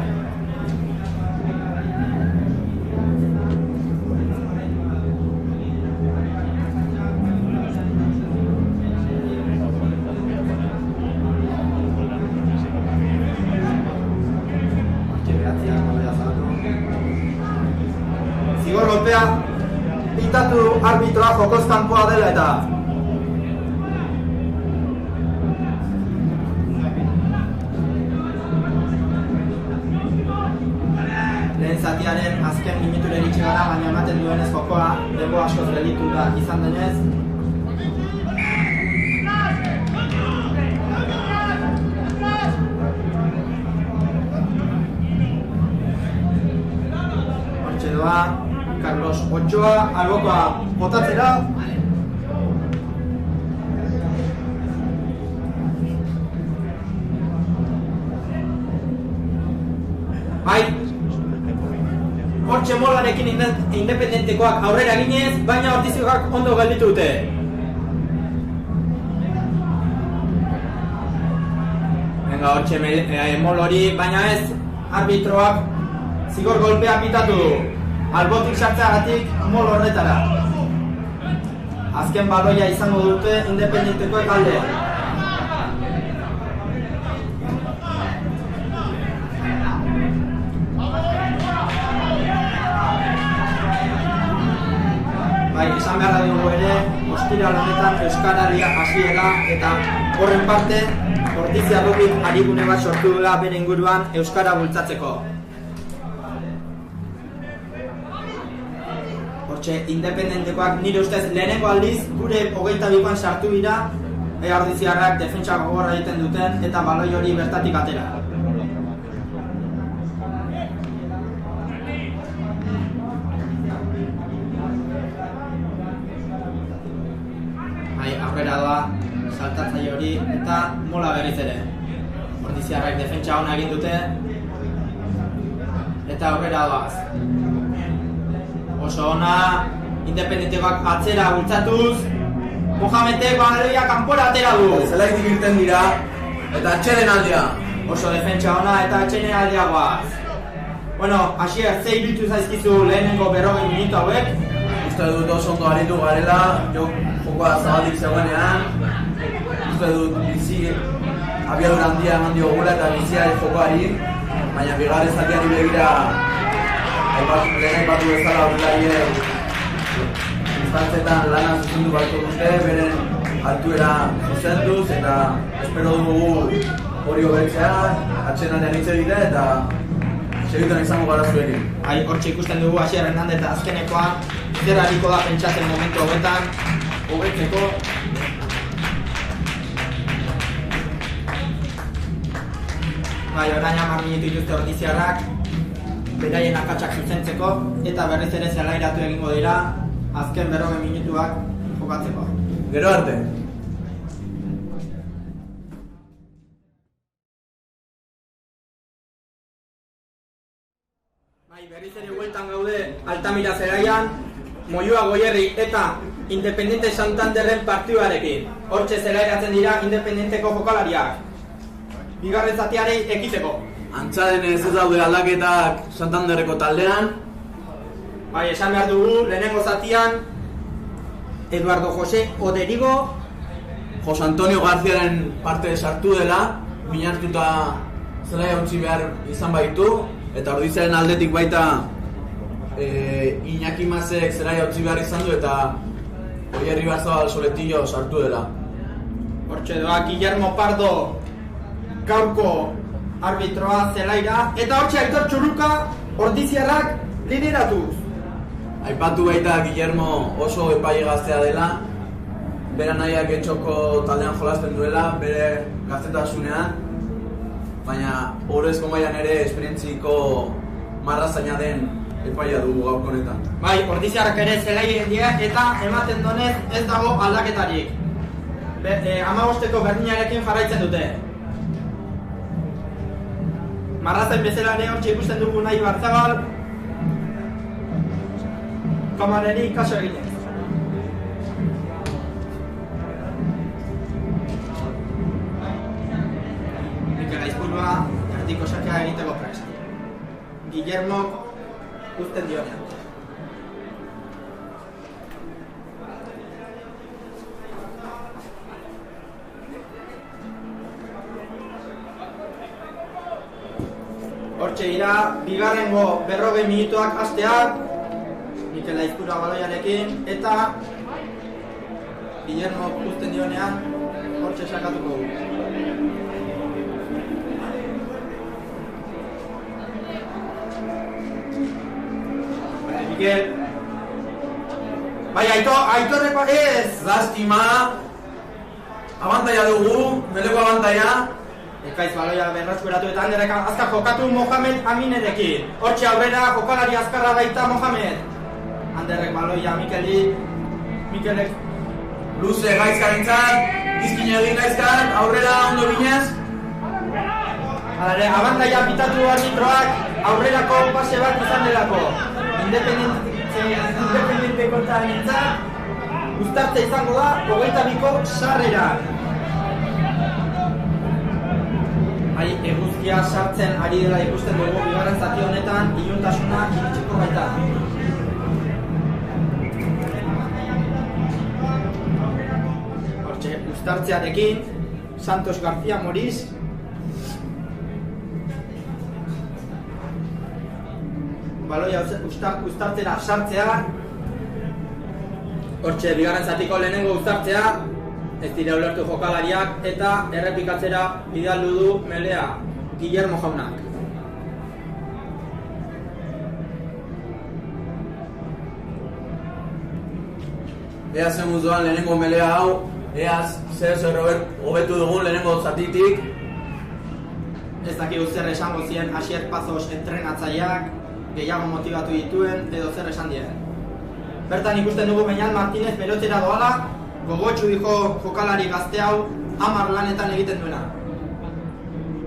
Zigor golpea pitatu arbitroa jokoz kanpoa dela eta lehen zatiaren azken minutura iritsi gara, baina ematen duenez jokoa denbora askoz gelditu da izan denez. Hortxe doa Carlos Ochoa albokoa botatzera. Bai, hortxe molarekin Independentekoak aurrera ginez, baina Ortizioak ondo gelditu dute. Venga, hortxe mol hori, baina ez arbitroak zigor golpea pitatu du. Albotik sartzeagatik mol horretara. Azken baloia izango dute Independentekoek alde. Bai, esan beharra dugu ere, ostiral honetan Euskararia hasiera eta horren parte Ortiziarrokik arigune bat sortu dela bere inguruan Euskara bultzatzeko. Hortxe, Independentekoak nire ustez lehenengo aldiz gure 22an sartu dira ea ordiziarrak defentsa gogorra egiten duten eta baloi hori bertatik atera. Aurrera doa saltatzaile hori eta mola berriz ere. Ordiziarrak defentsa ona egin dute eta aurrera doaz. Oso ona, Independenteak atzera bultzatuz, Mohamedek baloia kanpora atera du. Zelaitik irten dira eta atxeden aldea. Oso defentsa ona eta atxeden aldea goaz. Bueno, Asier, ze iruditu zaizkizu lehenengo 40 minutu hauek? Uste dut oso ondo aritu garela, jokoa zabalik zegoenean. Uste dut bizi abiadura handia eman diogula eta bizia jokoari, baina bigarren zatiari begira lehen aipatu bezala aurrelariek distantzietan lana zuzendu beharko dute, beren altuera zuzenduz eta espero dugu hori hobetzea, atxenanean hitz egite eta segituan izango gara zuekin. Hortxe ikusten dugu Asier Hernandez eta azkenekoa zer hariko da pentsatzen momentu hobetan hobetzeko. Orain 10 minutu dituzte ordiziarrak beraien akatsak zuzentzeko eta berriz ere zelairatu egingo dira azken 40 minutuak jokatzeko. Gero arte! Berriz ere bueltan gaude Altamira zelaian, Moyua Goierri eta Independente Santanderren partiduarekin. Hortxe zelairatzen dira Independenteko jokalariak. Bigarren zatiari ekiteko. Antza denez ez daude aldaketak Santanderreko taldean. Esan behar dugu, lehenengo zatian Eduardo José Oderigo Jose Antonio Garziaren parte sartu dela, minartuta zelaia utzi behar izan baitu, eta ordiziaren aldetik baita Iñaki Masek zelaia utzi behar izan du eta Oierri Barzabal Soletillo sartu dela. Hortxe doa Guillermo Pardo gaurko arbitroa zelaira eta hortxe Aitor Txuruka ordiziarrak lideratuz. Aipatu baita Guillermo oso epaile gaztea dela, bera nahiak etxoko taldean jolasten duela, bere gaztetasunean, baina horrezko mailan ere esperientziko marrazaina den epaia dugu gaurko honetan. Ordiziarrak ere zelairen dira eta ematen donez ez dago aldaketarik. 15ko berdinarekin jarraitzen dute. Marrazain bezala ere hortxe ikusten dugu nahi Barzabal kamareri kaso eginez. Mikel Aizpurua erdiko sakea egiteko prest. Guillermo uzten dionean. Hortxe dira, bigarrengo 40 minutuak hasteak, Mikel Aizpurua baloiarekin, eta Guillermo uzten dionean, hortxe sakatuko du. Mikel, Aitorreko ez! Lastima, abantaia dugu, meleko abantaia. Ekaiz baloia berreskuratu eta Anderrek azkar jokatu Mohamed Aminerekin. Hortxe aurrera jokalari azkarra baita Mohamed. Anderrek baloia Mikelek Luze gaizkarintzat, izkin egin gaizkan, aurrera ondo binez. Abantaia pitatu arbitroak aurrerako pase bat izan delako. Independenteko taldearentzat uztartze izango da 22ko sarrera. Eguzkia sartzen ari dela ikusten dugu bigarren zati honetan, iluntasuna iritsiko baita. Hortxe, uztartzearekin, Santos García Moriz. Baloia uztartzera sartzea. Hortxe, bigarren zatiko lehenengo uztartzea. Ez dira ulertu jokalariak eta errepikatzera bidaldu du melea Guillermo jaunak. Ea zemuz doan lehenengo melea hau, ea zer hobetu dugun lehenengo zatitik. Ez dakigu zer esango zien Asier Pazos entrenatzaileak, gehiago motibatu dituen edo zer esan dien. Bertan ikusten dugu Beñat Martinez pelotera doala, gogotsu dijo jokalari gazte hau 10 lanetan egiten duena.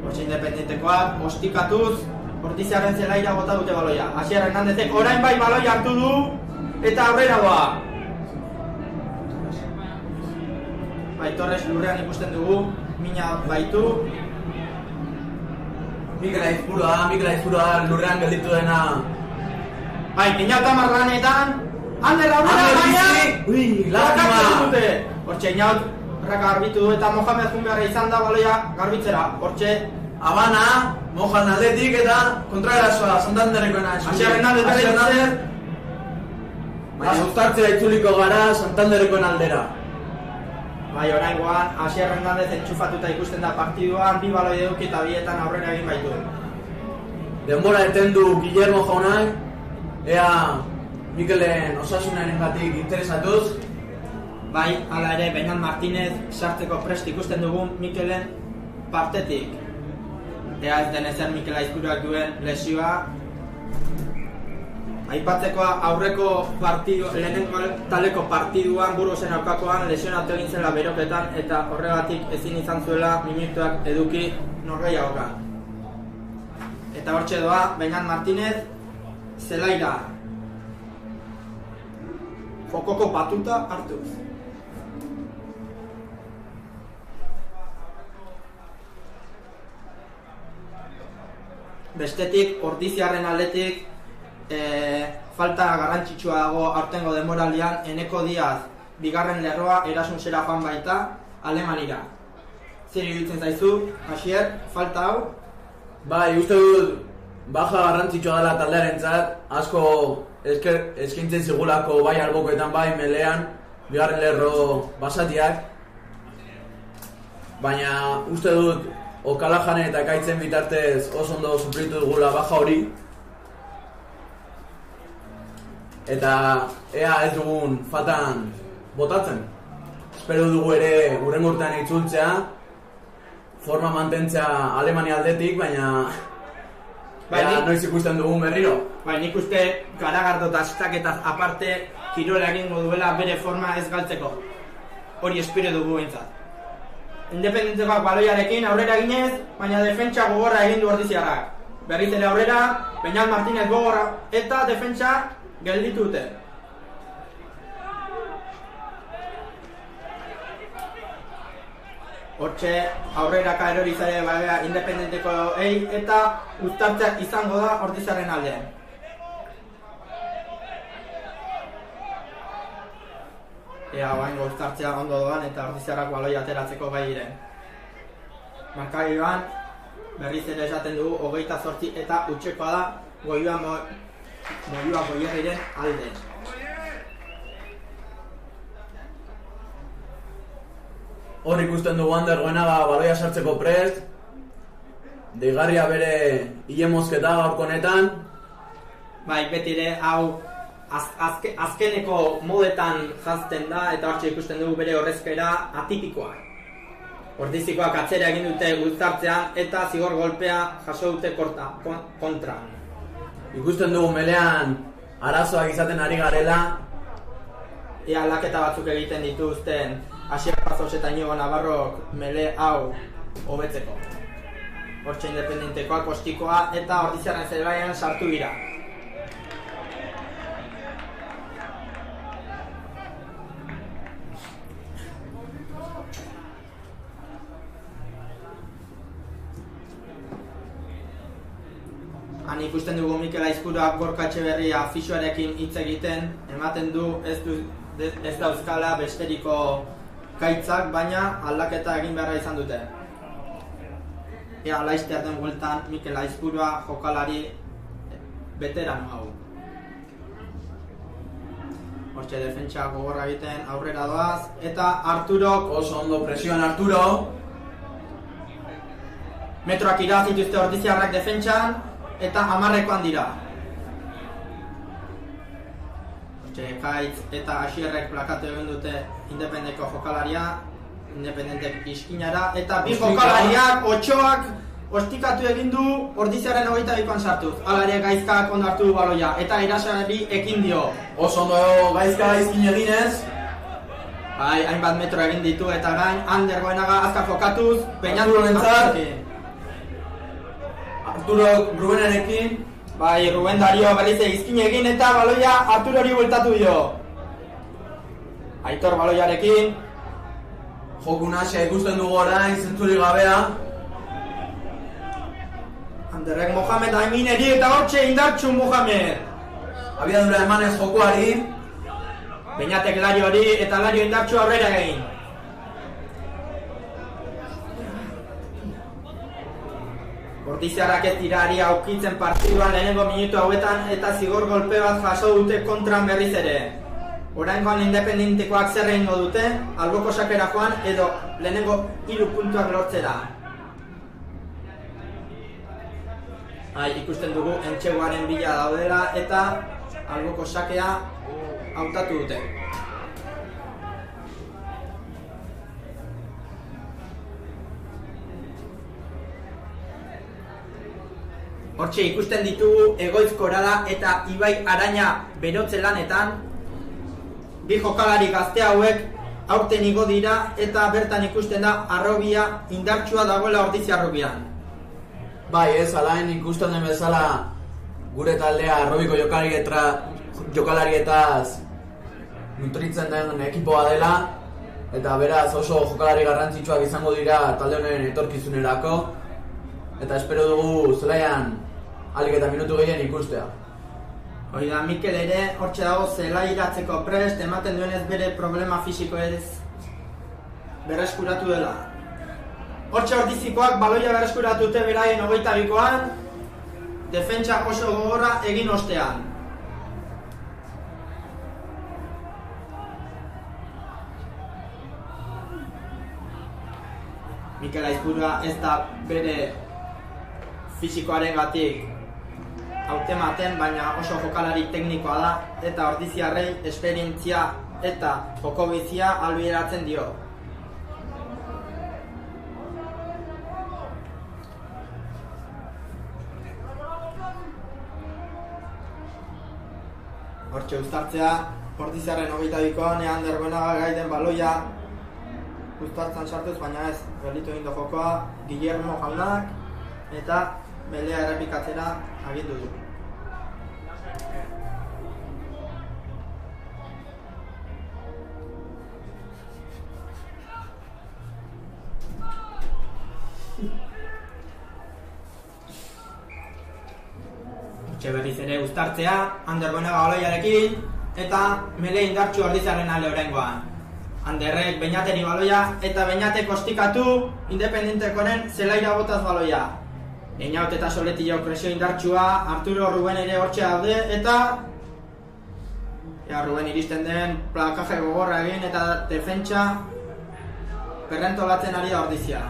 Hortxe Independentekoak ostikatuz, Ortiziarren zelaira bota dute baloia. Asier Hernandezek orain bai baloia hartu du eta aurrera doa. Bai, Torres lurrean ikusten dugu, mina baitu. Mikel Aizpurua lurrean gelditu dena. Bai, Beñat 10 lanetan, Ander aurrera baina! Ui, lastima! Hortxe, Inaut raka garbitu du eta Mohamed Junbearra izan da baloia garbitzera. Hortxe, Habana, Mojan aldetik eta kontraerasoa Santanderrekoena. Asier Hernandez bere zer. Baina uztartzea itzuliko gara Santanderrekoen aldera. Bai, oraingoan, Asier Hernandez entxufatuta ikusten da partiduan, 2 baloi eduki eta 2etan aurrera egin baitu. Denbora eten du Guillermo jaunak, ea Mikelen osasunarengatik interesatuz. Bai, hala ere, Beñat Martinez sartzeko prest ikusten dugu Mikelen partetik. Ea ez den ezer Mikel Aizpuruak duen lesioa. Aipatzekoa aurreko lehenengo taleko partiduan Burgosen aurkakoan lesionatu egin zela beroketan eta horregatik ezin izan zuela minutuak eduki norgehiagoka. Eta hortxe doa Beñat Martinez zelaira jokoko batuta hartuz. Bestetik, Ortiziarren aldetik falta garrantzitsua dago aurtengo denboraldian. Eneko Diaz bigarren lerroa Erasmusera joan baita Alemanira. Zer iruditzen zaizu, Asier, falta hau? Bai, uste dut baja garrantzitsua dela taldearentzat, asko eskaintzen zigulako bai albokoetan bai melean, bigarren lerro basatiak. Baina uste dut Okalajane eta Kaitzen bitartez oso ondo suplitu dugula baja hori. Eta ea ez dugun fatan botatzen. Espero dugu ere hurrengo urtean itzultzea, forma mantentzea Alemania aldetik, baina noiz ikusten dugun berriro. Bai, nik uste Garagardo eta astaketaz aparte kirola egingo duela bere forma ez galtzeko. Hori espero dugu behintzat. Independentekoak baloiarekin aurrera eginez, baina defentsa gogorra egin du Ortiziarrak. Berriz ere aurrera, Beñat Martinez gogorra eta defentsa gelditu dute. Hortxe aurreraka erori zaila bagea Independenteko eta uztartzeak izango da Ortiziarren aldean. Ea baino uztartzea ondo doan eta Ortiziarrak baloi ateratzeko gai diren. Markagailuan berriz ere esaten dugu 28 eta utxekoa da Goiua Goierriren alde. Hor ikusten dugu Ander Goenaga baloia sartzeko prest. Deigarria bere hile mozketa gaurko honetan. Bai, beti ere hau azkeneko modetan jazten da eta hortxe ikusten dugu bere horrezkera atipikoa. Ortizikoak atzera egin dute guztartzean eta zigor golpea jaso dute kontra. Ikusten dugu melean arazoak izaten ari garela. Ea aldaketa batzuk egiten dituzten Asier Pazos eta Inigo Navarrok mele hau hobetzeko. Hortxe Independentekoak ostikoa eta Ortiziarren zelaian sartu dira. Han ikusten dugu Mikel Aizpuruak Gorka Etxeberria afixoarekin hitz egiten, ematen du ez dauzkala besteriko kaitzak, baina aldaketa egin beharra izan dute. Ea laiztear den bueltan Mikel Aizpurua jokalari veterano hau. Hortxe defentsa gogorra egiten aurrera doaz, eta Arturok oso ondo presioan Arturo. Metroak irazituzte Ortiziarrak defentsan, eta 10-ekoan dira. Kaitz eta Asierrek plakatu egin dute Independeko jokalaria, Independentek iskinara, eta bi jokalariak, Otxoak, ostikatu egin du Ordiziaren 22an sartuz. Hala ere Gaizkak ondo hartu du baloia, eta Iraxari ekin dio. Oso ondo Gaizka izkin eginez. Bai, hainbat metro egin ditu eta gain, Ander Goenaga azkar jokatuz, Arturorentzat. Arturo Rubenerekin. Bai, Ruben Dario Belize izkin egin eta baloia Arturori bueltatu dio. Aitor baloiarekin. Joku nasia ikusten dugu orain, zentzurik gabea. Anderrek Mohamed Amineri eta hortxe indartxu Mohamed. Abiadura emanez jokuari. Beñatek Lariori eta Lario indartxu aurrera egin. Ordiziarrak ez dira ari aukitzen partiduan lehenengo minutu hauetan eta zigor golpe bat jaso dute kontran berriz ere. Oraingoan Independentekoak zer egingo dute, alboko sakera joan edo lehenengo 3 puntuak lortzera. Ikusten dugu entxeguaren bila daudela eta alboko sakea hautatu dute. Hortxe ikusten ditugu Egoitz Korada eta Ibai Araña berotze lanetan. Bi jokalari gazte hauek aurten igo dira eta bertan ikusten da Arrobia indartsua dagoela Ordizia Arrobian. Bai, ez, alain ikusten den bezala gure taldea Arrobiko jokalarietaz nutritzen den ekipoa dela, eta beraz oso jokalari garrantzitsuak izango dira talde honen etorkizunerako, eta espero dugu zelaian ahalik eta minutu gehien ikustea. Hoi da, Mikel ere hortxe dago zelairatzeko prest, ematen duenez bere problema fisiko ez berreskuratu dela. Hortxe Ordizikoak baloia berreskuratute beraien 22koan, defentsa oso gogorra egin ostean. Mikel Aizpurua ez da bere fisikoarengatik hautematen, baina oso jokalari teknikoa da eta Ordiziarrei esperientzia eta joko bizia ahalbideratzen dio. Hortxe uztartzea, Ordiziarren 22koan Ander Goenaga gaiden baloia uztartzan sartuz, baina ez, gelditu egin du jokoa Guillermo jaunak eta belea errepikatzera agindu du. Hortxe berriz ere uztartzea, Ander Goenaga baloiarekin eta mele indartsu Ordiziaren ale oraingoan. Anderrek Beñateri baloia eta Beñatek ostikatu Independentekoren zelaira botaz baloia. Einaut eta Soletillo presio indartsua, Arturo Ruben ere hortxe daude eta Ruben iristen den plakaje gogorra egin eta defentsa perrentolatzen ari da Ordizia.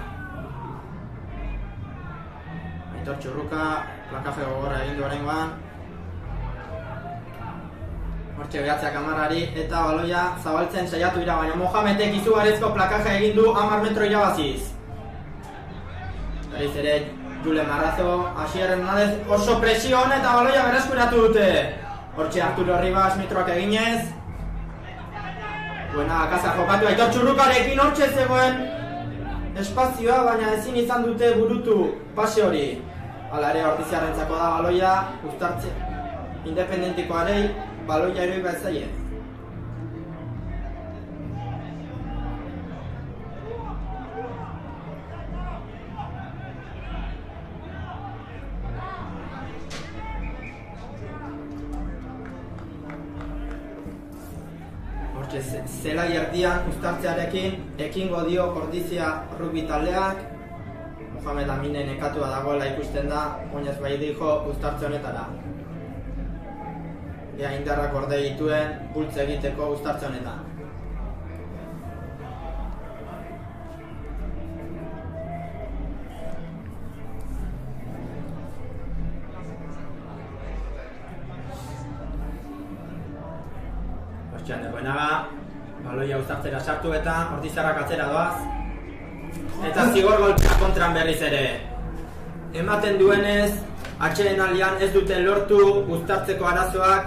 Aitor Txurruka plakaje gogorra egin du oraingoan. Hortxe behatzea kamarrari eta baloia zabaltzen saiatu dira, baina Mohamedek izugarrizko plakaje egin du 10 metro irabaziz. Berriz ere Jule Marrazo, Asier Hernandez oso presioan eta baloia berreskuratu dute. Hortxe Arturo Ribas metroak eginez. Buena kasa jokatu Aitor Txurrukarekin hortxe zegoen espazioa, baina ezin izan dute burutu pase hori. Hala ere Ordiziarrentzako da baloia, uztartze Independentikoarei baloia eroi bat zaie. Hortxe zelai erdian uztartzearekin ekingo dio Ordizia rugby taldeak. Mohamed Aminen nekatua dagoela ikusten da, oinez bai dijo uztartze honetara. Ea indarrak orde dituen bultze egiteko uztartze honetan. Ander Goenaga baloia uztartzera sartu eta Ordiziarrak atzera doaz. Eta zigor golpea kontran berriz ere. Ematen duenez, atsedenaldian ez dute lortu uztartzeko arazoak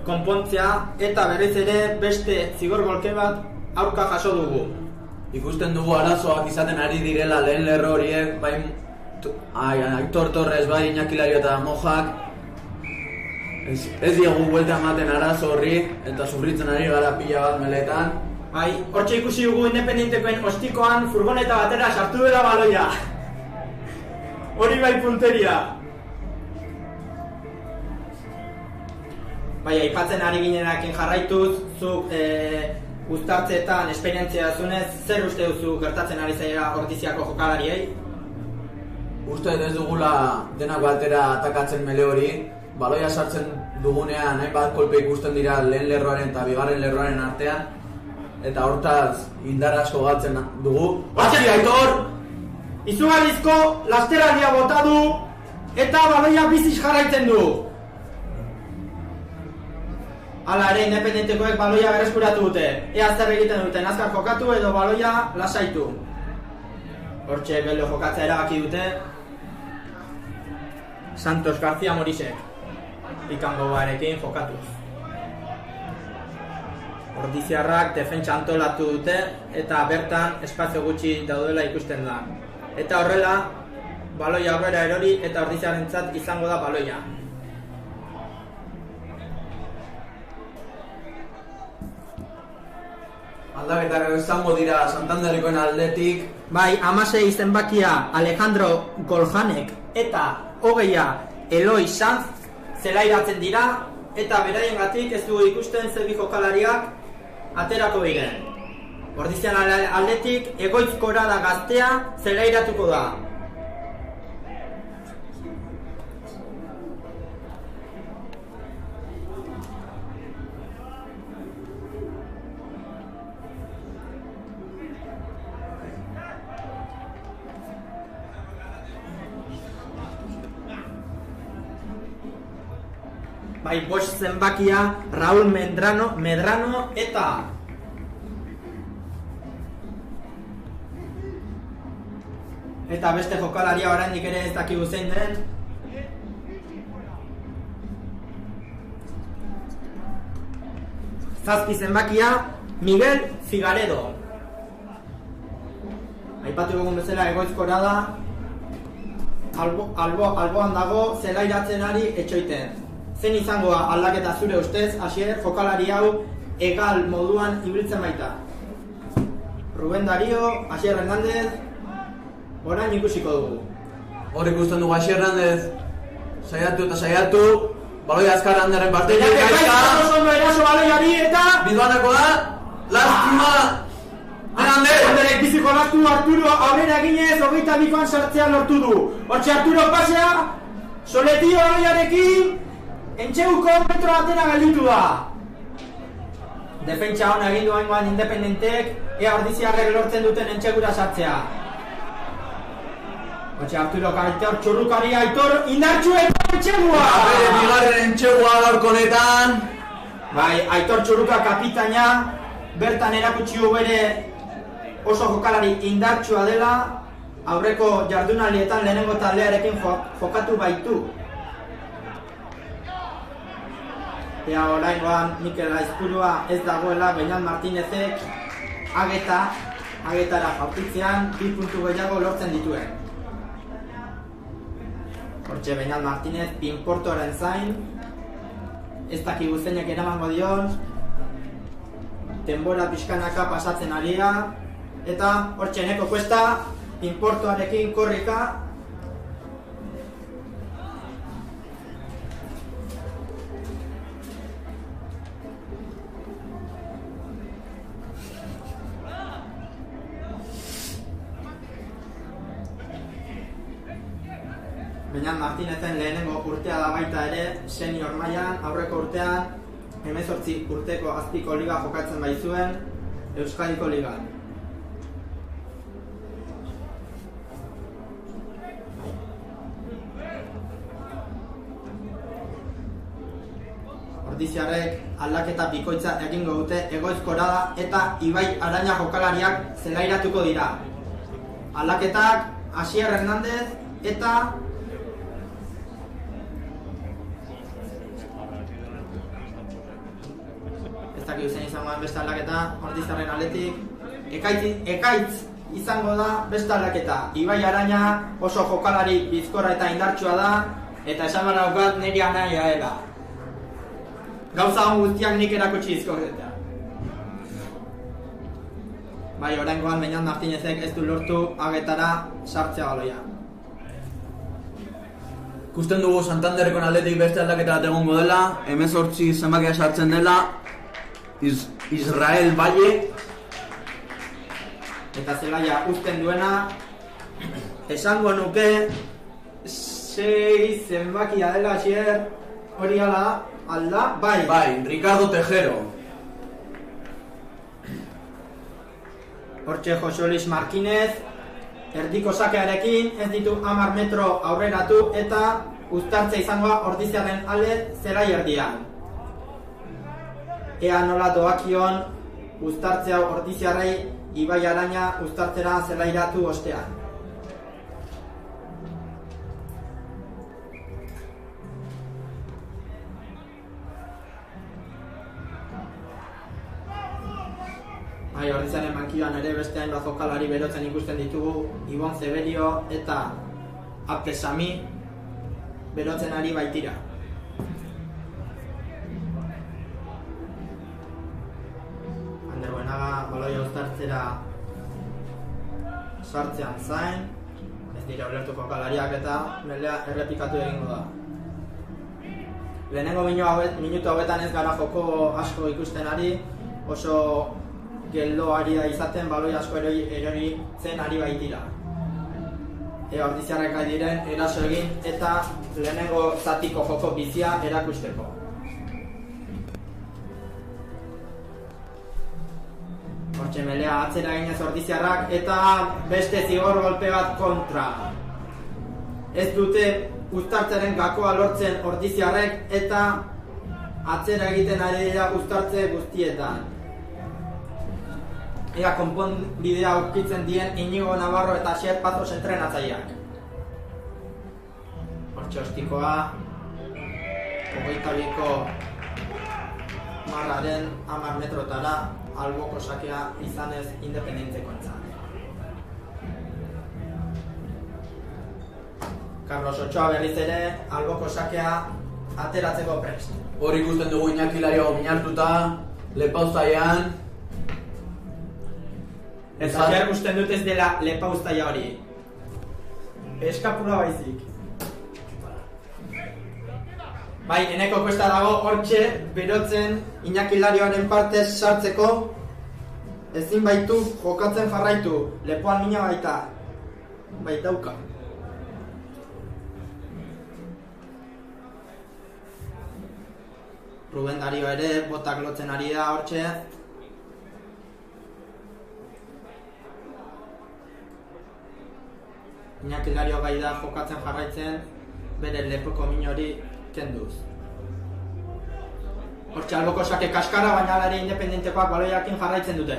konpontzea eta berriz ere beste zigor golpe bat aurka jaso dugu. Ikusten dugu arazoak izaten ari direla lehen lerro horiek, bai Aitor Torres, bai Iñaki Lario eta Mojak. Ez diegu buelta ematen arazo horri eta sufritzen ari gara pila bat meletan. Bai, hortxe ikusi dugu Independentekoen ostikoan furgoneta batera sartu dela baloia. Hori bai punteria. Bai, aipatzen ari ginenakin jarraituz, zuk uztartzeetan esperientzia zunez, zer uste duzu gertatzen ari zaira Ordiziako jokalariei? Uste ez dugula denak batera atakatzen mele hori, baloia sartzen dugunean hainbat kolpe ikusten dira lehen lerroaren eta bigarren lerroaren artean, eta hortaz indar asko galtzen dugu. Hasi Aitor! Izugarrizko lasteraldia bota du eta baloia biziz jarraitzen du. Hala ere, Independentekoek baloia berreskuratu dute. Ea zer egiten duten, azkar jokatu edo baloia lasaitu. Hortxe geldo jokatzea erabaki dute Santos García Morisek ikangoarekin jokatuz. Ordiziarrak defentsa antolatu dute eta bertan espazio gutxi daudela ikusten da. Eta horrela, baloia aurrera erori eta Ordiziarrentzat izango da baloia. Aldaketak izango dira Santanderrekoen aldetik. Bai, 16 zenbakia Alejandro Goljanek eta 20 Eloi Sanz zelairatzen dira eta beraiengatik ez dugu ikusten zer bi jokalariak aterako bigen. Ordizian aldetik Egoitzkora da Gaztea zelairatuko da. Bai, bost zenbakia Raúl Medrano eta beste jokalaria oraindik ere ez dakigu zein den. Zazpi zenbakia Miguel Figaredo. Aipatu dugun bezala Egoitzkora da alboan dago zelairatzen ari etxoiten. Zen izangoa aldaketa zure ustez, Asier, jokalari hau egal moduan ibiltzen baita. Rubén Darío, Asier Hernández, orain ikusiko dugu. Hor ikusten dugu Asier Hernández, saiatu, baloia azkar Anderren parte Eraso baloiari eta biduanako da, lastima Hernández! Anderek biziko lastu Arturo aurrera eginez 22an sartzea lortu du. Hortxe Arturo pasea, Soletio baloiarekin, Entxeuko metro batera gelditu da. Defentsa hona egin duengoan Independentek, ea Ordiziarrek lortzen duten Entxegura sartzea. Hortxe Arturo Aitor txurrukari Aitor indartxu eta Entxegua! Bere bigarren Entxegua gaurkonetan. Bai, Aitor txurruka kapitaina, bertan erakutsi bere oso jokalari indartsua dela, aurreko jardunaldietan lehenengo taldearekin jokatu baitu. Ea oraingoan Mikel Aizpurua ez dagoela Beñat Martinezek agetara jaurtitzean 2 puntu gehiago lortzen dituen. Hortxe Beñat Martinez Pinportoren zain, ez dakigu zeinek eramango dion, denbora pixkanaka pasatzen alia, eta hortxe Neko Cuesta Pinportoarekin korrika. Beñat Martinezen lehenengo urtea da baita ere, senior mailan, aurreko urtean 18 urteko azpiko liga jokatzen baizuen, Euskadiko ligan. Ordiziarrek aldaketa bikoitza egingo dute Egoitzkora da eta Ibai Araña jokalariak zelairatuko dira. Aldaketak Asier Hernandez eta ez dakit zen izangoan beste aldaketa Ordiziarren aldetik. Ekaitz izango da beste aldaketa. Ibai Araña oso jokalari bizkorra eta indartsua da, eta esan behar daukat niri anaia dela. Gauza hon guztiak nik erakutsi izkorretea. Bai, oraingoan Beñat Martinezek ez du lortu agetara sartzea baloia. Ikusten dugu Santanderreko aldetik beste aldaketa bat egongo dela, 18 zenbakia sartzen dela, Israel Valle. Eta zelaia uzten duena, esango nuke 6 zenbakia dela Asier, hori ala alda, bai. Bai, Ricardo Tejero. Hortxe Jose Luis Marquinez, erdiko sakearekin ez ditu 10 metro aurreratu eta uztartze izangoa Ordiziarren alde zelai erdian. Ea nola doakion uztartzea Ordiziarrei Ibai Araña uztartzera zelairatu ostean. Bai, Ordiziarren bankioan ere beste hainbat jokalari berotzen ikusten ditugu, Ibon Zeberio eta Abdesami berotzen ari baitira. Ander Buenaga baloia uztartzera sartzean zain, ez dira ulertu jokalariak eta melea errepikatu egingo da. Lehenengo minutu hauetan ez gara joko asko ikusten ari, oso geldo ari da izaten, baloi asko erori zen ari baitira. Ordiziarrek ari diren eraso egin eta lehenengo zatiko joko bizia erakusteko. Hortxe melea atzera eginez Ordiziarrak eta beste zigor golpe bat kontra. Ez dute uztartzaren gakoa lortzen Ordiziarrek eta atzera egiten ari dira uztartze guztietan. Ea konponbidea aurkitzen dien Inigo Navarro eta Asier Pazos entrenatzaileak. Hortxe ostikoa 22ko marraren 10 metrotara alboko sakea izanez Independentzeko entzat. Carlos Ochoa berriz ere alboko sakea ateratzeko prest. Hor ikusten dugu Iñaki Lario minartuta, lepauztaian. Eta behar gusten dut ez dela lepauztaia hori. Eskapura baizik. Bai, eneko kuesta dago hortxe berotzen Iñaki Larioaren partez sartzeko. Ezin baitu jokatzen jarraitu, lepoan mina baita. Baitauka. Ruben Dario ere botak lotzen ari da hortxe. Iñaki Lario gai da jokatzen jarraitzen bere lepoko min hori kenduz. Hortxe alboko sake kaskara, baina alare Independentekoak baloiakin jarraitzen dute.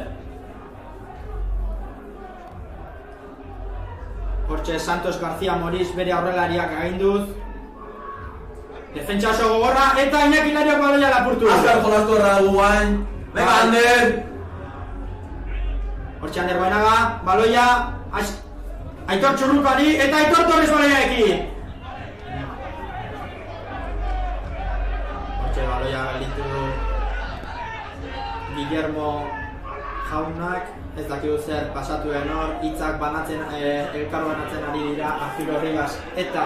Hortxe Santos García Moriz bere aurrelariak aginduz. Defentsa oso gogorra eta Iñaki Larioak baloia lapurtu. Azkar jolastu erra dugu guain. Venga, Ander! Hortxe Ander Buenaga, baloia Aitor Txurrukari eta Aitor Torres baloiaekin. Hortxe baloia gelditu Guillermo jaunak, ez dakigu zer pasatu den hor, hitzak banatzen, elkar banatzen ari dira Arturo Rivas eta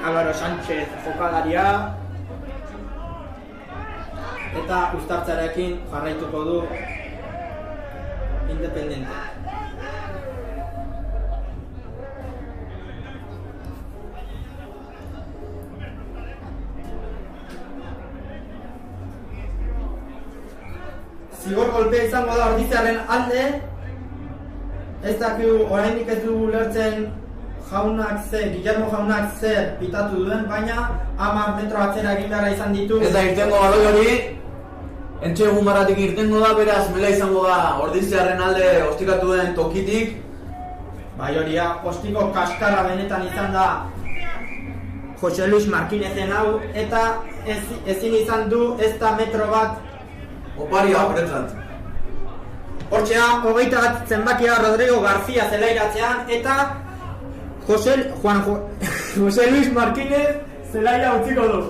Álvaro Sánchez jokalaria. Eta uztartzarekin jarraituko du Independente. Zigor golpea izango da Ordiziarren alde. Ez dakigu oraindik ez du ulertzen Guillermo jaunak zer pitatu duen, baina 10 metro atzera egin beharra izan ditu. Ez da irtengo baloi hori, entxe egun barratik irtengo da, beraz mela izango da Ordiziarren alde ostikatu den tokitik. Bai hori ostiko kaskarra benetan izan da Jose Luis Markinezen hau, eta ezin izan du ez da metro bat oparia horretzat. Hortxea, 21 bat zenbakia Rodrigo García zelairatzean, eta Jose Luis Markinez zelaira utziko du.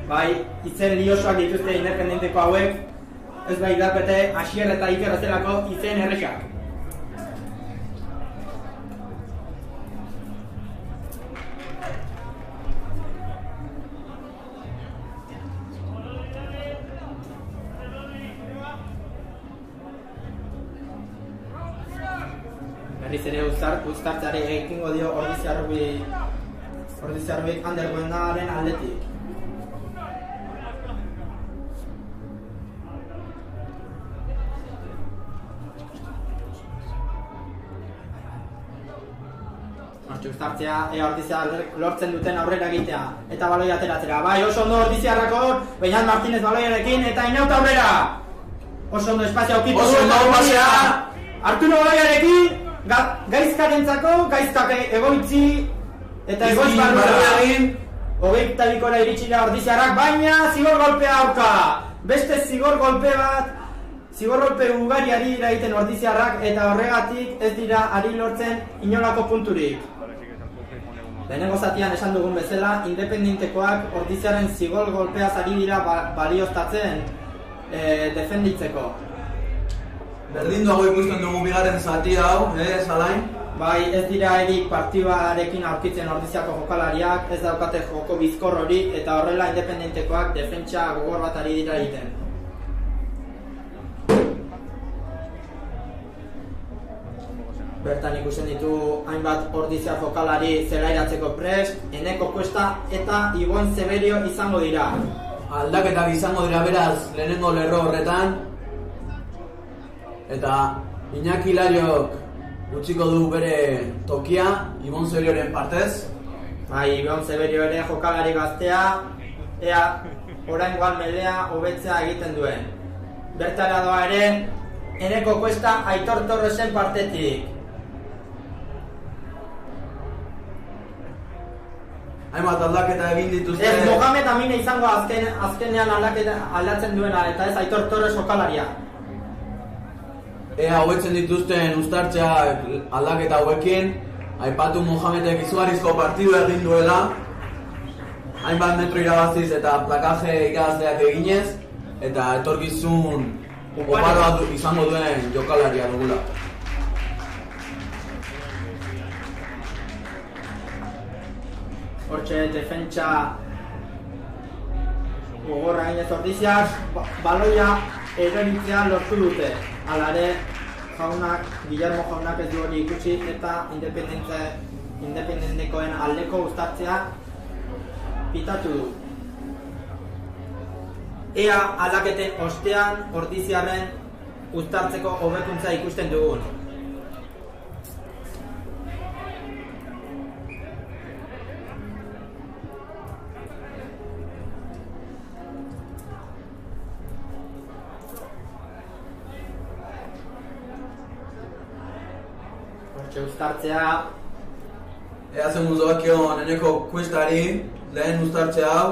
Bai, izen liosoak dituzte independenteko hauek, ez bai dakete Asier eta Iker zelako izen errexak. Berriz ere uztartzeari egingo dio Ordiziarbik Andergoenaren aldetik. Uztartzea Ordizia lortzen duten aurrera egitea eta baloi ateratzera. Bai, oso ondo Ordiziarrako, Beñat Martínez baloiarekin eta inaut aurrera. Oso ondo espazio aukiko oso ondo pasea. Arturo baloiarekin gaizkarentzako, gaizkak egoitzi eta egoitz barruan. Hogeita bikora iritsira Ordiziarrak, baina zigor golpea aurka. Beste zigor golpe bat, zigor golpe ugariari egiten Ordiziarrak eta horregatik ez dira ari lortzen inolako punturik. Lehenengo zatian esan dugun bezala, independentekoak Ordiziaren zigor golpeaz ari dira balioztatzen defenditzeko. Berdin duago ikusten dugu bigarren zati hau, Alain? Bai, ez dira erik partibarekin aurkitzen Ordiziako jokalariak, ez daukate joko bizkor hori, eta horrela independentekoak defentsa gogor bat ari dira egiten. Bertan ikusten ditu hainbat Ordizia jokalari zelairatzeko prest, Eneko Cuesta eta Ibon Zeberio izango dira. Aldaketak izango dira beraz lehenengo lerro horretan. Eta Iñaki Hilariok utziko du bere tokia Ibon Zeberioren partez. Bai, Ibon Zeberio ere jokalari gaztea, ea oraingoan melea hobetzea egiten duen. Bertara doa ere Eneko Cuesta Aitor Torresen partetik. Hainbat aldaketa egin dituzte. Ez Mohamed Amine izango azkenean aldatzen duena, eta ez Aitor Torres jokalaria. Ea hobetzen dituzten uztartzeak aldaketa hauekin. Aipatu Mohamedek izugarrizko partidu egin duela. Hainbat metro irabaziz eta plakaje irabazleak eginez. Eta etorkizun oparoa izango duen jokalaria dugula. Hortxe defentsa gogorra ginez Ordiziak baloia eroritzea lortu dute. Hala ere, Guillermo jaunak ez du hori ikusi eta independentekoen aldeko uztartzea pitatu du. Ea aldaketen ostean Ordiziaren uztartzeko hobekuntza ikusten dugun. Uztartzea Ea zen muzoakion Eneko Cuestari lehen uztartzea hau.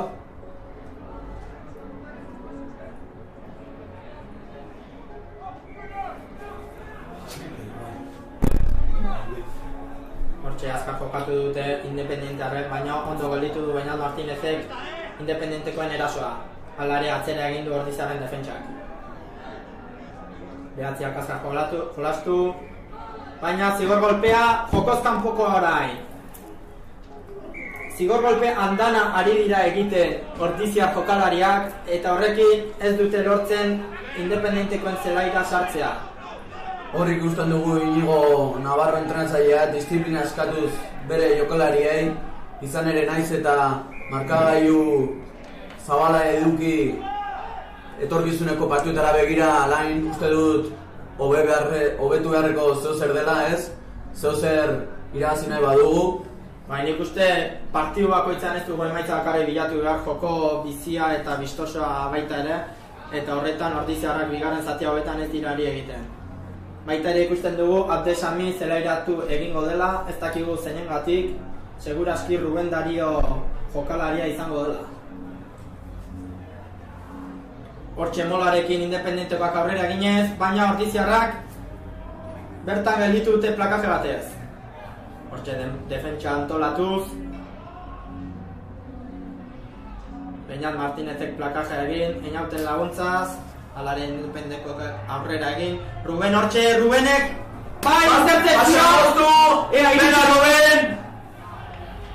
Hortxe azkar jokatu dute independentearrek, baina ondo gelditu du Beñat Martínezek independentekoen erasoa. Hala ere atzera egin du Ordizaren defentsak. Behatziak azkar jolastu, baina zigor golpea jokoz kanpoko orain. Zigor golpe andana ari dira egiten Ordizia jokalariak eta horrekin ez dute lortzen independentekoen zelaira sartzea. Hor ikusten dugu Inigo Navarro entrenatzailea disiplina eskatuz bere jokalariei, izan ere naiz eta markagailu zabala eduki etorkizuneko partietara begira. Alain uste dut hobetu beharreko zeozer dela, ez? Zeozer irabazi nahi badugu. Baina nik uste partidu bakoitzan ez dugu emaitza bakarrik bilatu behar, joko bizia eta bistosoa baita ere, eta horretan Ordiziarrak bigarren zati hauetan ez dira ari egiten. Baita ere ikusten dugu Abdesami zelairatu egingo dela, ez dakigu zeinengatik, seguraski Ruben Dario jokalaria izango dela. Hortxe Molarekin Independentekoak aurrera eginez, baina Ordiziarrak bertan gelditu dute plakaje batez. Hortxe defentsa antolatuz, Beñat Martinezek plakaje egin, Einauten laguntzaz, alaren Independentekoak aurrera egin, Ruben hortxe, Rubenek, bai, intercepzio! Ea, Ruben!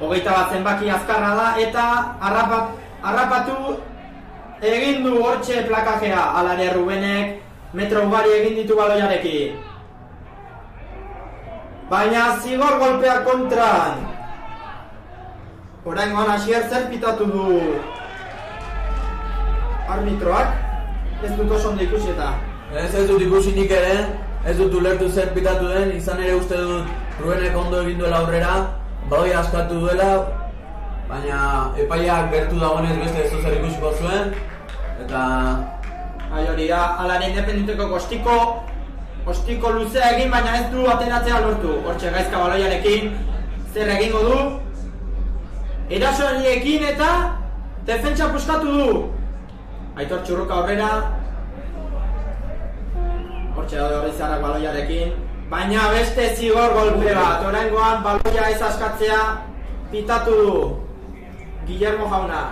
21 zenbaki azkarra da, eta harrapatu egin du hortxe plakajea, alare Rubenek metro ugari egin ditu baloiarekin. Baina zigor golpea kontran. Oraingoan Asier zer pitatu du arbitroak, ez dut oso ondo ikusi eta. Ez dut ikusi nik ere, ez dut ulertu zer pitatu den, izan ere uste dut Rubenek ondo egin duela aurrera, baloi askatu duela, baina epaiak gertu dagoenez beste ez zer ikusiko zuen, eta... Hori da, alare Independenteko ostiko luzea egin, baina ez du ateratzea lortu. Hortxe gaizka baloiarekin, zer egingo du? Erasoariekin eta defentsa puskatu du. Aitor Txurruka aurrera. Hortxe daude Ordiziarrak baloiarekin, baina beste zigor golpe bat. Oraingoan baloia ez askatzea pitatu du Guillermo jauna.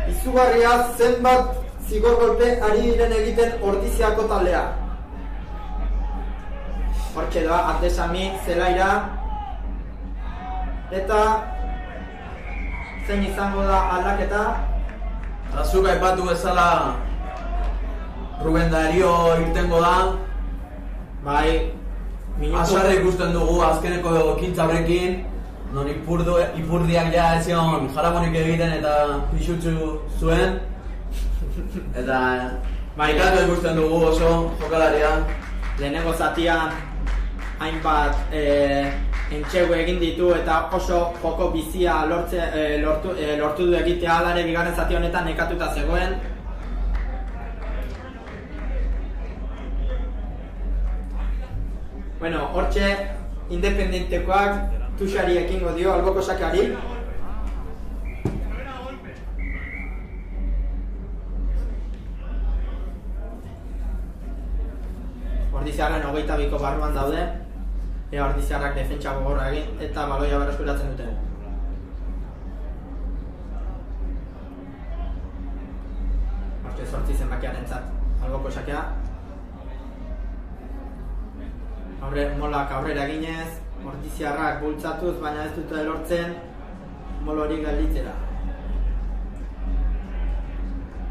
Izugarria zenbat zigor golpe ari diren egiten Ordiziako taldea. Hortxe da, Abdesami zelaira. Eta zein izango da aldaketa? Azuk aipatu bezala Ruben Dario irtengo da. Bai, Asarra ikusten dugu azkeneko ekintza horrekin, non ipurdiak ja ez zion jaramonik egiten eta pixutsu zuen. Eta ikatu ikusten dugu oso jokalaria. Lehenengo zatian hainbat entxegu egin ditu eta oso joko bizia lortu du egitea, alare bigarren zati honetan nekatuta zegoen. Bueno, hortxe Independentekoak Tuxari ekingo dio alboko sakeari. Ordiziarren 22ko barruan daude. Ea Ordiziarrak defentsa gogorra egin eta baloia berreskuratzen dute. Hortxe 8 zenbakiarentzat alboko sakea. Molak aurrera eginez, Ordiziarrak bultzatuz, baina ez dute lortzen mol hori gelditzera.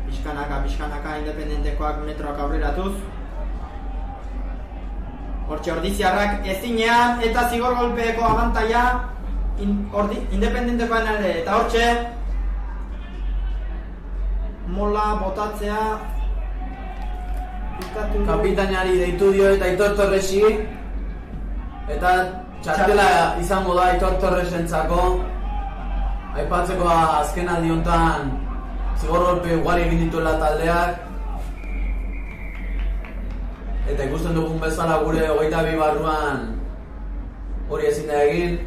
Pixkanaka Independentekoak metroak aurreratuz. Hortxe Ordiziarrak ezinean eta zigor golpeeko abantaia Independentekoan ere. Eta hortxe mola botatzea kapitainari deitu dio eta Aitor Torresi. Eta txartela izango da Aitor Torresentzako. Aipatzeko azken aldi honetan zigor golpe ugari egin dituela taldeak. Eta ikusten dugun bezala gure 22 barruan hori ezin da egin.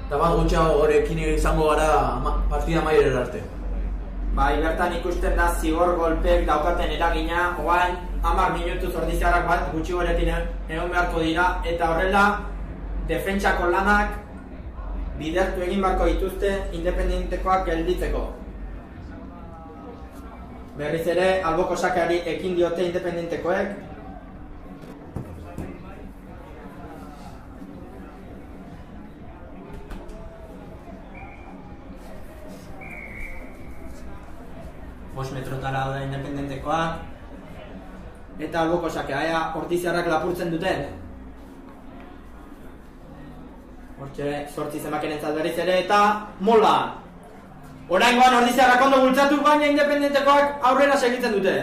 Eta bat gutxago horrekin izango gara partida amaierera arte. Bai, bertan ikusten da zigor golpek daukaten eragina. Oain 10 minutuz Ordiziarrak bat gutxi gorekin egon beharko dira. Eta horrela defentsako lanak bidertu egin beharko dituzte Independentekoak gelditzeko. Berriz ere alboko sakeari ekin diote Independentekoek. Metrotara da Independentekoak eta alboko sakea, ea Ordiziarrak lapurtzen duten. Hortxe 8 zenbakirentzat berriz ere eta mola. Oraingoan Ordiziarrak ondo bultzatu, baina Independentekoak aurrera segitzen dute.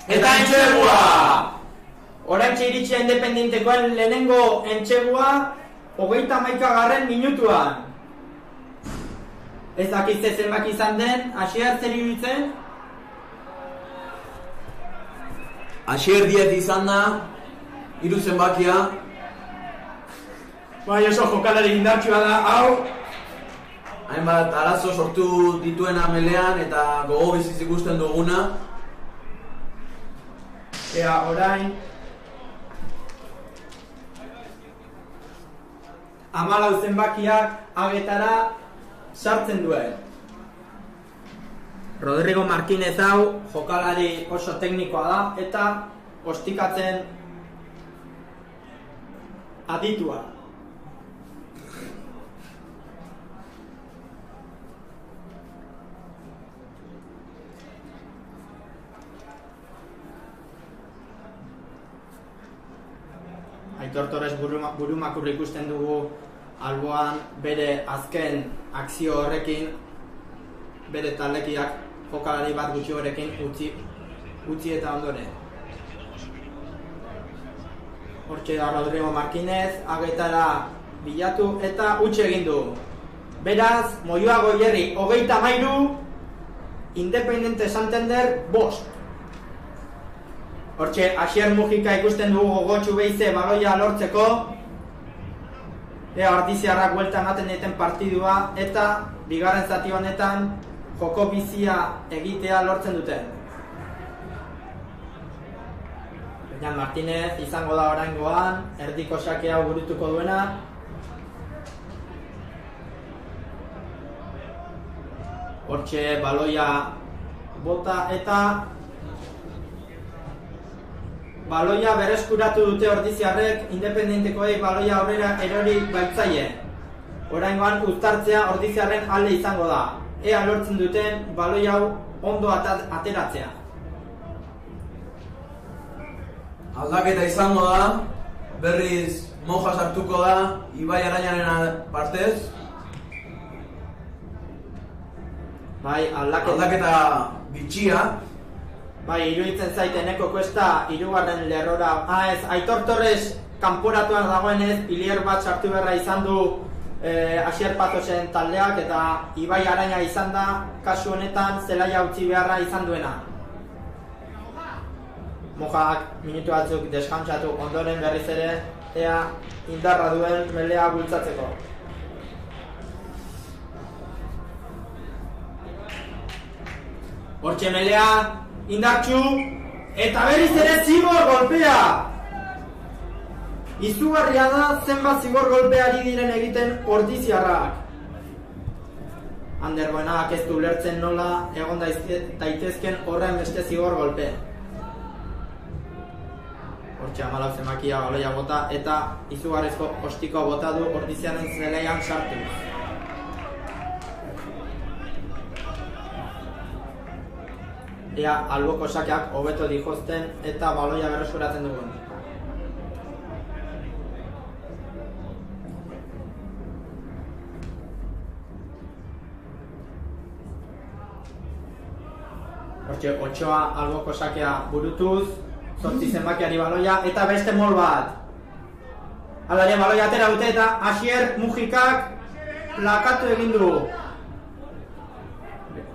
Eta entxegua! Oraintxe iritsia Independentekoen lehenengo entxegua 31. minutuan. Ez dakizte zenbaki izan den, Asier zer iruditzen? Asier 10 izan da, 3 zenbakia. Bai, oso jokalari indartsua da, hau. Hainbat arazo sortu dituena melean eta gogo biziz ikusten duguna. Ea, orain 14 zenbakiak agetara sartzen duen. Rodrigo Martínez hau jokalari oso teknikoa da eta ostikatzen aditua. Aitor Torres burumakur ikusten dugu alboan bere azken akzio horrekin, bere taldekiak jokalari bat gutxi horrekin utzi eta ondore. Hortxe da Rodrigo Martínez, agetara bilatu eta utzi egin du. Beraz, Moyua Goierri 33, Independiente Santander 5. Hortxe, Asier Mujika ikusten dugu gogotxu behize baloia lortzeko. Ea artiziarrak buelta ematen dieten partidua eta bigarren zati honetan joko bizia egitea lortzen duten. Baina Martínez izango da oraingoan, erdiko sakea burutuko duena. Hortxe baloia bota eta baloia bereskuratu dute ordiziarrek, Independentekoei baloia aurrera erori baitzaie. Oraingoan uztartzea ordiziarren alde izango da. Ea lortzen duten baloia hau ondo ateratzea. Aldaketa izango da, berriz Moja sartuko da, Ibai Arañaren partez. Bai, aldaketa bitxia. Bai, iruditzen zaite Eneko Cuesta hirugarren lerrora. Ez, Aitor Torres kanporatuan dagoenez, pilier bat sartu beharra izan du Asier Patosen taldeak eta Ibai Araña izan da, kasu honetan zelaia utzi beharra izan duena. Mojak minutu batzuk deskantsatu ondoren berriz ere, ea indarra duen melea bultzatzeko. Hortxe melea, indartxu, eta berriz ere zigor golpea! Izugarria da zenbat zigor golpeari diren egiten ordiziarrak. Ander Goenak ez du ulertzen nola egon daitezken horren beste zigor golpe. Hortxe 14 zenbakia baloia bota eta izugarrizko ostiko bota du ordiziaren zeleian sartu. Ea alboko sakeak hobeto dijozten eta baloia berreskuratzen dugun. Hortxe, Otxoa alboko sakea burutuz, 8 zenbakiari baloia eta beste mol bat. Alare baloia atera dute eta Asier Mujikak plakatu egin du.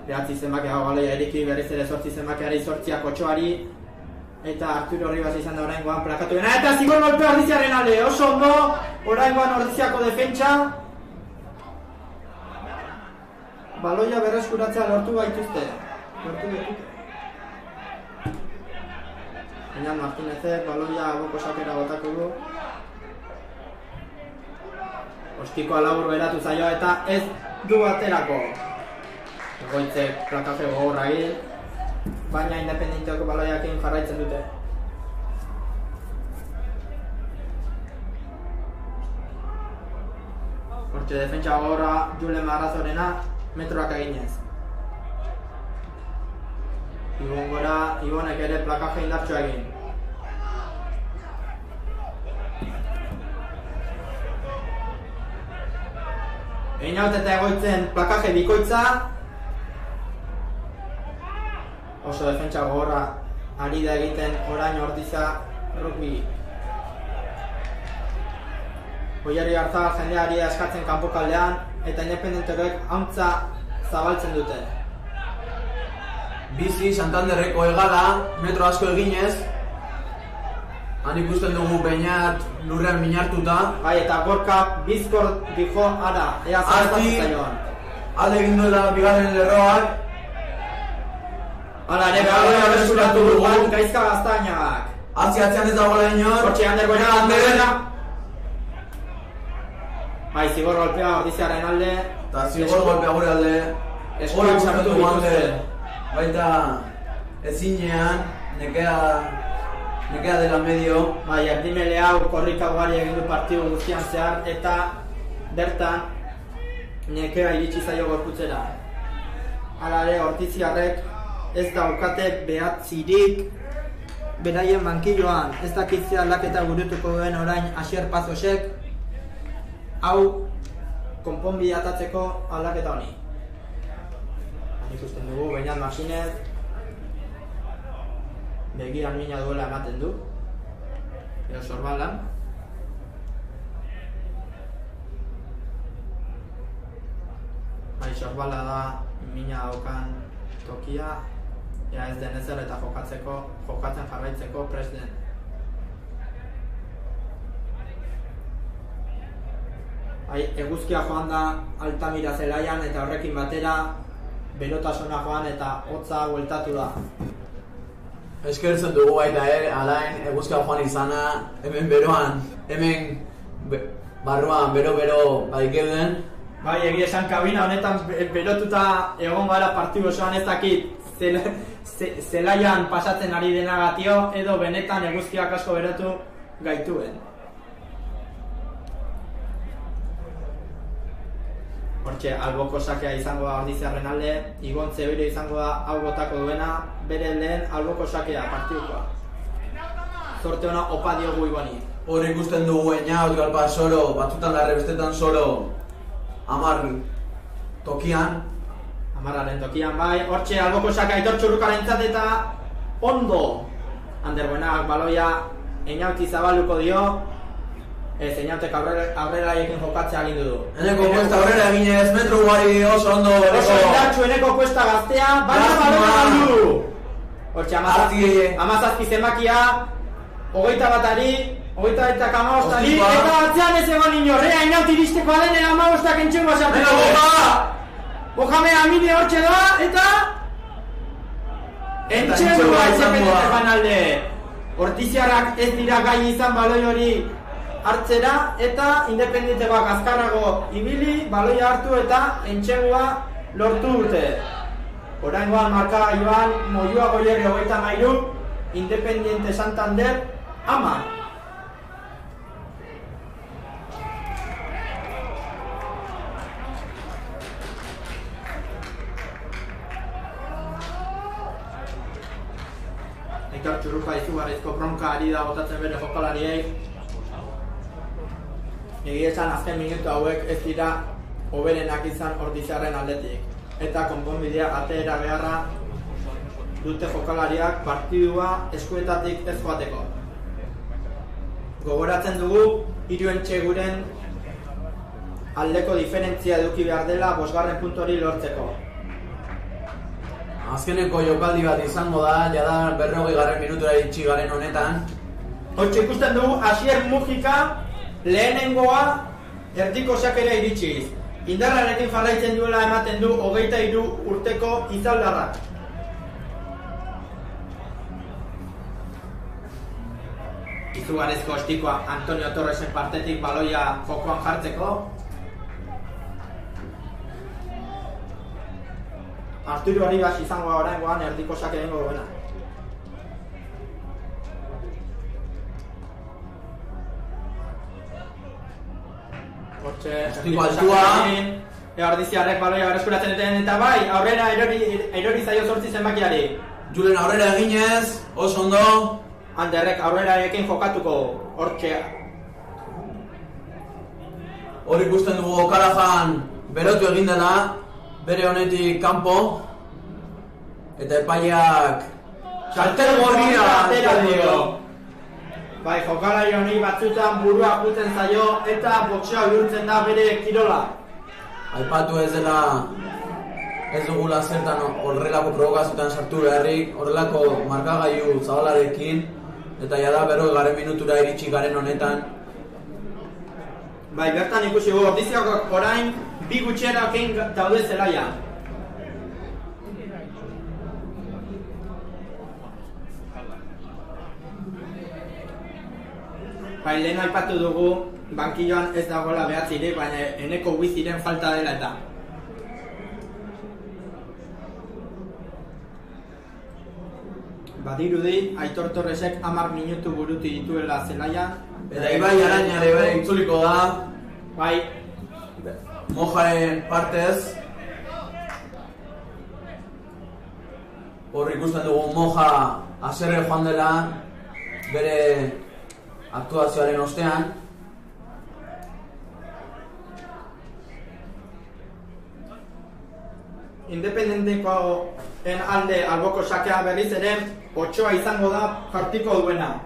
9 zenbakia baloia eriki berriz ere 8 zenbakiari 8ak Otxoari eta Arturo Ribas izan da oraingoan plakatu dena eta zigor golpe ordiziaren alde, oso ondo, oraingoan ordiziako defentsa. Baloia berreskuratzea lortu baituzte. Baina Martínezek baloia alboko sakera botako du. Ostikoa labur beratu zaioa eta ez du aterako. Goitzek plakaje gogorra egin, baina Independenteako baloiakin jarraitzen dute. Hortxe defentsa gogorra Julen Marrazorena metroak eginez. Ibonek ere plakaje indartsua egin. Einaut eta egoitzen plakaje bikoitza. Oso defentsa gogorra ari da egiten orain Ordiza rugby. Goierri Arzabal jendeari eskatzen kanpokaldean eta Independentekoek hauntza zabaltzen dute. Bizi Santanderreko hegala, metro asko eginez, Han ikusten dugu Beñat lurrean minartuta. Bai, eta Gorka bizkor dijo, ara, ea zaretatzen zaioan. Alde egin duela bigarren lerroak. Hala, ere baloia berreskuratu dugu, Gaizka Gaztainagak. Atzean ez dagoela inor. Hortxe, Ander Goenaga. Bai, zigor golpea Ordiziarren alde. Eta zigor golpea gure alde. Eskurak sartu dituzte. Baita ezinean, nekea dela medio. Bai, erdimele hau korrika ugari egin du partidu guztian zehar, eta bertan nekea iritsi zaio gorputzera. Hala ere, Ordiziarrek ez daukate behatzirik beraien bankilloan. Ez dakitzea aldaketa burutuko duen orain Asier Pazosek, hau konponbidea atatzeko aldaketa honi. Ikusten dugu, Beñat Martinez begiran mina duela ematen du, edo sorbalan. Bai, sorbala da mina daukan tokia, ea ez den ezer eta jokatzen jarraitzeko prest den. Bai, eguzkia joan da Altamira zelaian eta horrekin batera berotasuna joan eta hotza bueltatu da. Eskertzen dugu baita alain eguzkia joan izana, hemen beroan, hemen barruan bero baikeuden. Bai, egia esan kabina honetan berotuta egon gara partidu osoan, ez dakit zelaian pasatzen ari denagatio edo benetan eguzkiak asko berotu gaituen. Hortxe, alboko sakea izango da Ordiziarren alde, Igontze bere izango da hau botako duena, bere lehen alboko sakea partidukoa. Zorte hona opa diogu Igoni. Hor ikusten dugu Eñaut Galpa solo, batzutan larre bestetan solo, 10 tokian. 10aren tokian bai, hortxe alboko sakea Aitor Txurrukarentzat eta ondo. Ander Goenagak baloia Eñauti zabaluko dio. Ez, Eñautek aurrera ekin jokatzea agindu du. Eneko kuesta aurrera eginez, metro ugari oso ondo bereko. Oso indartxu eneko kuesta gaztea, baina balona galdu! Hortxe, 17 zenbakia, 21ari, 25ari, eta atzean ez egon inorrea, Eñaut iristeko aden, 15ak entxengoa sartuko. Mohamed Amine hortxe da, eta entxengoa etxepetetan alde. Ordiziarrak ez dira gai izan baloi hori hartzera, eta Independentekoak azkarrago ibili, baloia hartu eta entxegua lortu dute. Oraingoan markagailuan Moyua Goierri 33, Independiente Santander 10. Aitor Txurruka izugarrizko bronka ari da botatzen bere jokalariei. Egia esan azken minutu hauek ez dira hoberenak izan Ordiziarren aldetik. Eta konponbidea atera beharra dute jokalariak partidua eskuetatik ez joateko. Gogoratzen dugu, 3 entxeguren aldeko diferentzia eduki behar dela 5. puntu hori lortzeko. Azkeneko jokaldi bat izango da, jada 40. minutura itxi garen honetan. Hortxe ikusten dugu, Asier Mujika lehenengoa erdiko sakera iritsiz. Indarrarekin jarraitzen duela ematen du 23 urteko izaldarrak. Izugarrizko ostikoa Antonio Torresen partetik baloia jokoan jartzeko. Arturo Arribas izango oraingoan erdiko sake egingo duena. Ostiko altua. Ordiziarrek baloia berreskuratzen duten eta bai, aurrera erori zaio 8 zenbakiari. Julen aurrera eginez, oso ondo. Anderrek aurrera ekin jokatuko, hortxe. Hor ikusten dugu Okarajan berotu egin dela, bere honetik kanpo. Eta epaiak salter gorria atera dio. Bai, jokalari honi batzutan burua guten zaio eta boxea bihurtzen da bere kirola. Aipatu ez dela, ez dugula zertan horrelako provokazioetan sartu beharrik, horrelako markagailu zabalarekin Eta jada 40 minutura iritsi garen honetan. Bai, bertan ikusi gu, ordiziak orain bi gutxera okein daude zelaia. Bai, lehen aipatu dugu, bankilloan ez dagoela behatzirik, baina eneko guiziren falta dela eta. Badirudi, Aitor Torresek 10 minutu burutu dituela zelaian. Eta Ibai Arañare ere itzuliko da. Bai. Mojaren partez. Hor ikusten dugu Moja haserre joan dela bere aktuazioaren ostean. Independentekoen alde alboko sakea berriz ere Otsoa izango da jartiko duena.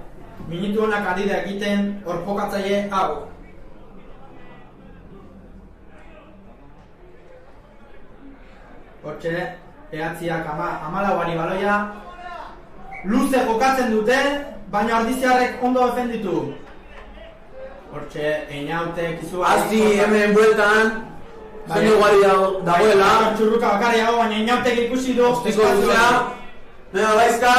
Minutu honak ari da egiten orpokatzaile hau. Hortxe, ehatziak 14 baloia. Luze jokatzen dute, baina Ordiziarrek ondo defenditu. Hortxe, Einautek izu... Azti hemen bueltan, zen ugari dagoela. Txurruka bakarri dago, baina Einautek ikusi du... Ostiko duzea, nena baizka.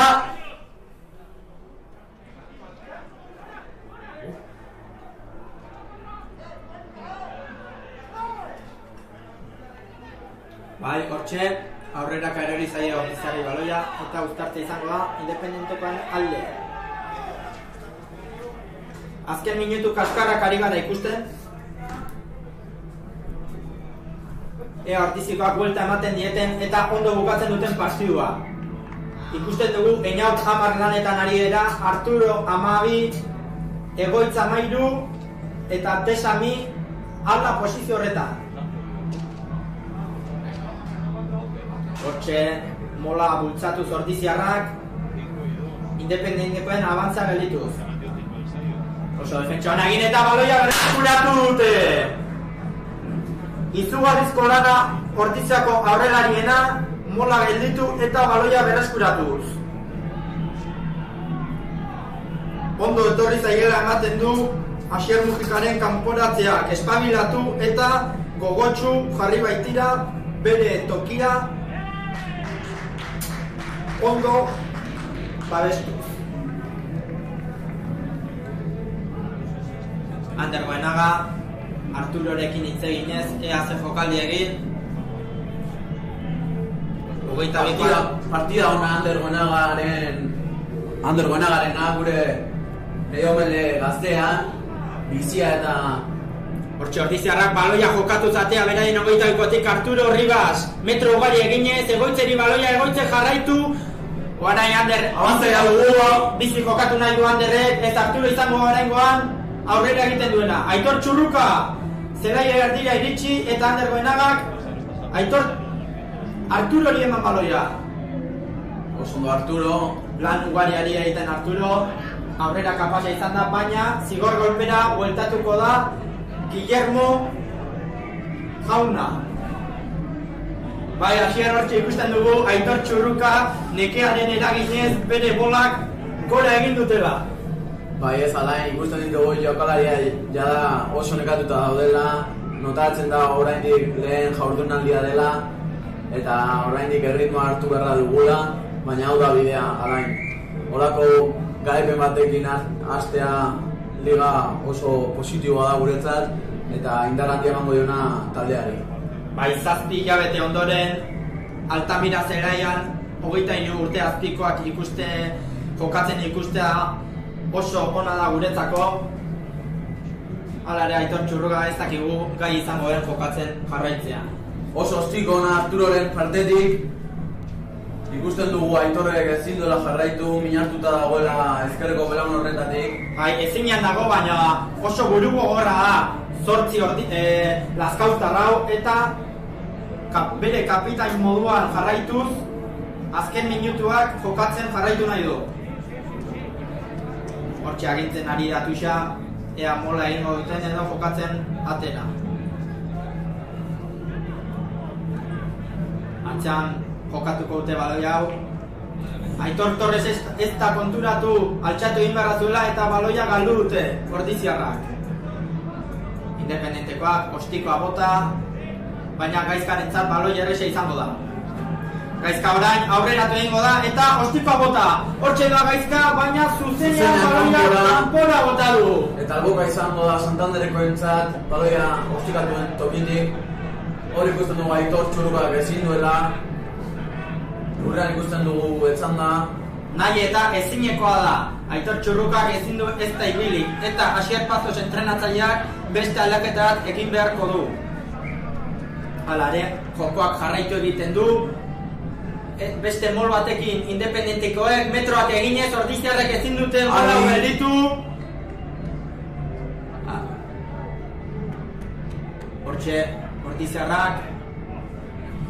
Bai, hortxe, aurreraka erori zaie Ordiziarri baloia, eta uztarte izango da, Independentekoen alde. Azken minutu kaskarrak ari gara ikusten. Ea Ordizikoak buelta ematen dieten eta ondo bukatzen duten partidua. Ikusten dugu, Einaut 10 lanetan ari dira, Arturo 12, Egoitza 13, eta Tesami alda posizio horretan. Hortxe, mola bultzatuz Ordiziarrak, Independentekoen abantza geldituz. Oso defentsa honagin eta baloia berreskuratu dute. Izugarrizko lana Ordiziako aurrelariena, mola gelditu eta baloia berreskuratuz. Ondo etorri zaiela ematen du Asier Mujikaren kanporatzeak, espabilatu eta gogotsu jarri baitira bere tokia ondo babestu. Ander Goenaga, Arturorekin hitz eginez, ea ze jokaldi egin. Partida ona Ander Goenagarena gure Leomele gaztean, bizia eta... Hortxe Ordiziarrak baloia jokatu zatea beraien 22kotik Arturo Ribas. Metro ugari eginez, Egoitzeri baloia Egoitze jarraitu. Orain Ander... Abantzea dugu! Bizi jokatu nahi du Anderrek, ez Arturo izango oraingoan aurrera egiten duena. Aitor Txurruka, zelaia erdira iritsi eta Ander Goenagak Arturori eman baloia. Osondo Arturo. Lan ugariari egiten Arturo, aurrera kapasa izan da, baina zigor golpera bueltatuko da Guillermo Jauna. Bai, Asier hortxe ikusten dugu Aitor Txurruka nekearen eraginez bere bolak gora egin dutela. Bai, ez alain ikusten ditugu jokalaria jada oso nekatuta daudela, notatzen da oraindik lehen jaurdunaldia dela eta oraindik erritmoa hartu beharra dugula, baina hau da bidea, alain. Horako garaipen batekin hastea liga oso positiboa da guretzat eta indar handia emango diona taldeari. Bai, 7 hilabete ondoren Altamira zelaian 23 urte azpikoak jokatzen ikustea oso ona da guretzako. Hala ere Aitor Txurruka ez dakigu gai izango den jokatzen jarraitzea. Oso ostiko ona Arturoren partetik. Ikusten dugu Aitorrek ezin duela jarraitu, minartuta dagoela ezkerreko belaun horretatik. Bai, ezinean dago, baina oso buru gogorra da. 8 Lazkauztarrau eta bere kapitain moduan jarraituz, azken minutuak jokatzen jarraitu nahi du. Hortxe agintzen ari da Tuxa, ea mola egingo duten edo jokatzen atera. Antxan jokatuko dute baloi hau. Aitor Torres ez da konturatu altxatu egin behar zuela eta baloia galdu dute ordiziarrak. Independentekoak, ostikoa bota, baina Gaizkarentzat baloia erresa izango da. Gaizka orain aurreratu egingo da eta ostikoa bota. Hortxe da Gaizka, baina zuzenean baloia kanpora bota du. Eta alboka izango da Santandereko entzat, baloia ostikatuen tokitik. Hor ikusten dugu Aitor Txurrukak ezin duela. Lurrean ikusten dugu etzanda. Nahi eta ezinekoa da. Aitor Txurrukak ezin du ez da ibili. Eta Asier Pazos entrenatzaileak beste aldaketa bat egin beharko du. Hala ere, jokoak jarraitu egiten du. Beste mol batekin independentekoek metroak eginez ordiziarrek ezin dute gola gelditu. Hortxe, ordiziarrak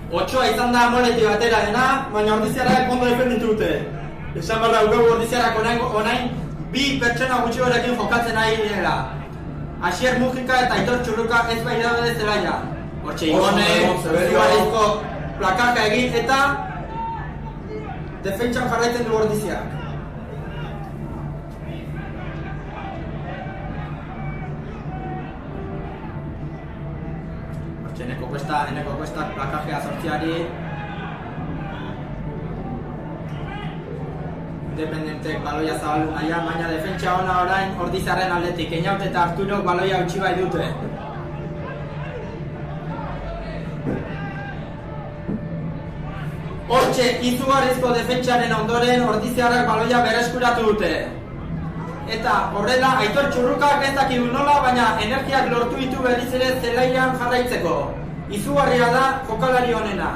Otsoa izan da moletik batera dena, baina ordiziarrak ondo defenditu dute. Esan barra dugu ordiziarrak orain bi pertsona gutxi horrekin jokatzen ari direla. Asier Mujika eta Aitor Txurruka ez bai daude zelaia. Hortxe Igone, zuarizko plakaka egin eta defentsan jarraitzen du ordiziarrak. Eneko kuesta plakajea sortziari. Independentek baloia zabaldu nahian, baina defentsa ona orain Ordizarren aldetik. Einaut eta Arturok baloia utzi bai dute. Hortxe, izugarrizko defentsaren ondoren Ordiziarrak baloia berreskuratu dute. Eta horrela Aitor Txurrukak ez dakigu nola, baina energiak lortu ditu berriz ere zelaian jarraitzeko. Izugarria da jokalari honena.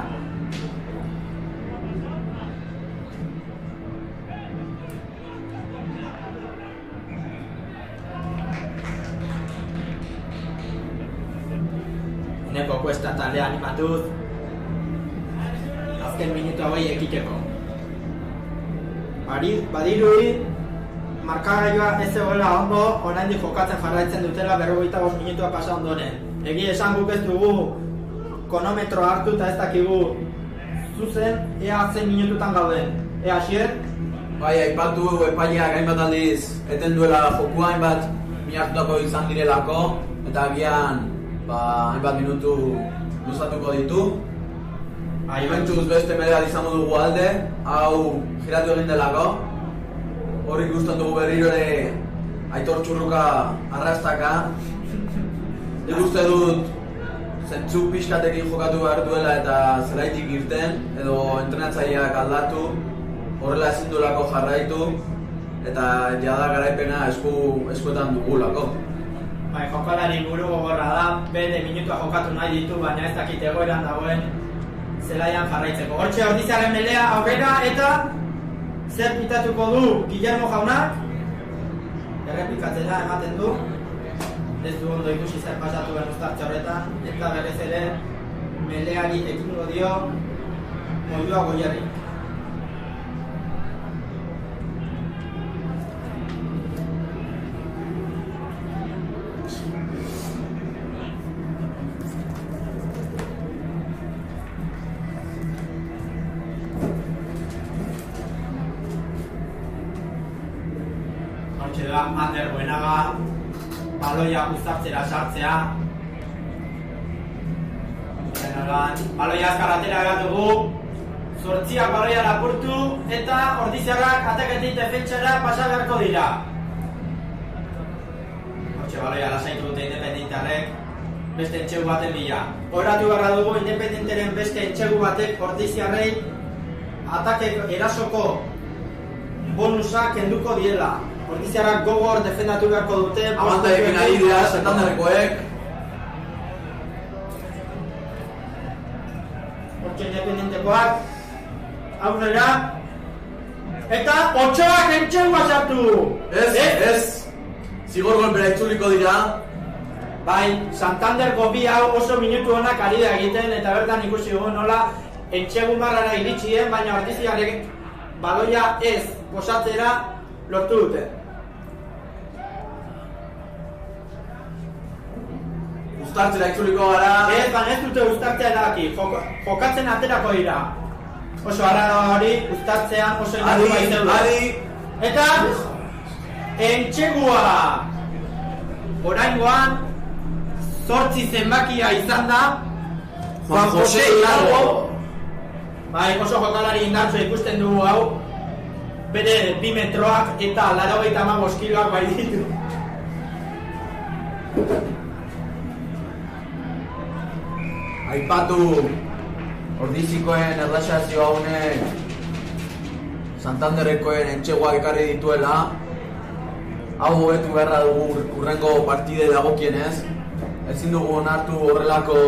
Eneko kuesta taldea animatuz. Azken minutu hauei ekiteko. Badirudi markagailua ez egoela ondo, oraindik jokatzen jarraitzen dutela 45 minutua pasa ondoren. Egi esan guk ez dugu konometro hartu eta ez dakigu zuzen ea 10 minututan gauden. Ea Asier? Bai, aipatu epaileak hainbat aldiz eten duela jokua, hainbat minartutako izan direlako eta agian hainbat minutu luzatuko ditu. Ibentzuz beste medal izango dugu alde, hau giratu egin delako. Hor ikusten dugu berriro ere Aitor Txurruka arrastaka. Ikuste dut zentzu pixkatekin jokatu behar duela eta zelaitik irten edo entrenatzaileak aldatu, horrela ezin duelako jarraitu eta jada garaipena eskuetan dugulako. Bai, jokalari buru gogorra da, bere minutua jokatu nahi ditu, baina ez dakit egoeran dagoen zelaian jarraitzeko. Hortxe Ordizarren melea aurrera eta zer pitatuko du Guillermo jaunak? Errepikatzera ematen du. Ez du ondo ikusi zer pasatu behar uztartxe horretan, eta berez ere meleari ekingo dio Moldua Goierri. Hortxe da Ander Buenaga baloia uztartzera sartzea. Baloia azkarratera egatugu. Zortziak baloia lapurtu eta Ordiziarrak ataketik defentsara pasa beharko dira. Hortxe baloia lasaitu dute Independentearrek beste entxegu baten bila. Horatu beharra dugu Independenteren beste entxegu batek Ordiziarrei atake erasoko bonusa kenduko diela. Ordiziarrak gogor defendatu beharko dute. Abanta egin ari dira Santanderrekoek. Hortxe Independentekoak aurrera eta Otsoak entxegua sartu! Ez! Zigor golpera itzuliko dira. Bai, Santanderko bi hau oso minutu honak ari da egiten eta bertan ikusi dugu nola entxegu marrara iritsien, baina Ordiziarrek baloia ez posatzera lortu dute. Uztartzera itzuliko gara. Ez, baina ez dute uztartzea erabaki, jokatzen aterako dira. Oso arraro hori uztatzean oso Adi, zeuden. Eta entxegua oraingoan 8 zenbakia izan da Juan Jose Hidalgo. Bai, oso jokalari indartsu ikusten dugu hau. Bere 2 metroak eta 95 kiloak bai ditu. Aipatu Ordizikoen erlaxazio haunek Santanderrekoen entxeguak ekarri dituela. Hau hobetu beharra dugu urrengo partide dagokienez. Ezin dugu onartu horrelako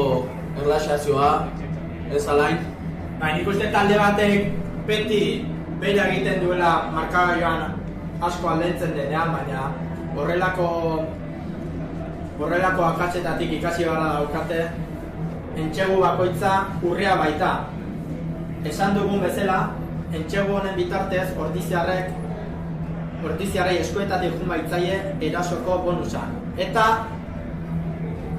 erlaxazioa, ez alain. Nik uste talde batek beti beira egiten duela markagailuan asko aldentzen denean, baina horrelako akatsetatik ikasi beharra daukate. Entxegu bakoitza urria baita. Esan dugun bezala, entxegu honen bitartez ordiziarrei eskuetatik jun baitzaie erasoko bonusa. Eta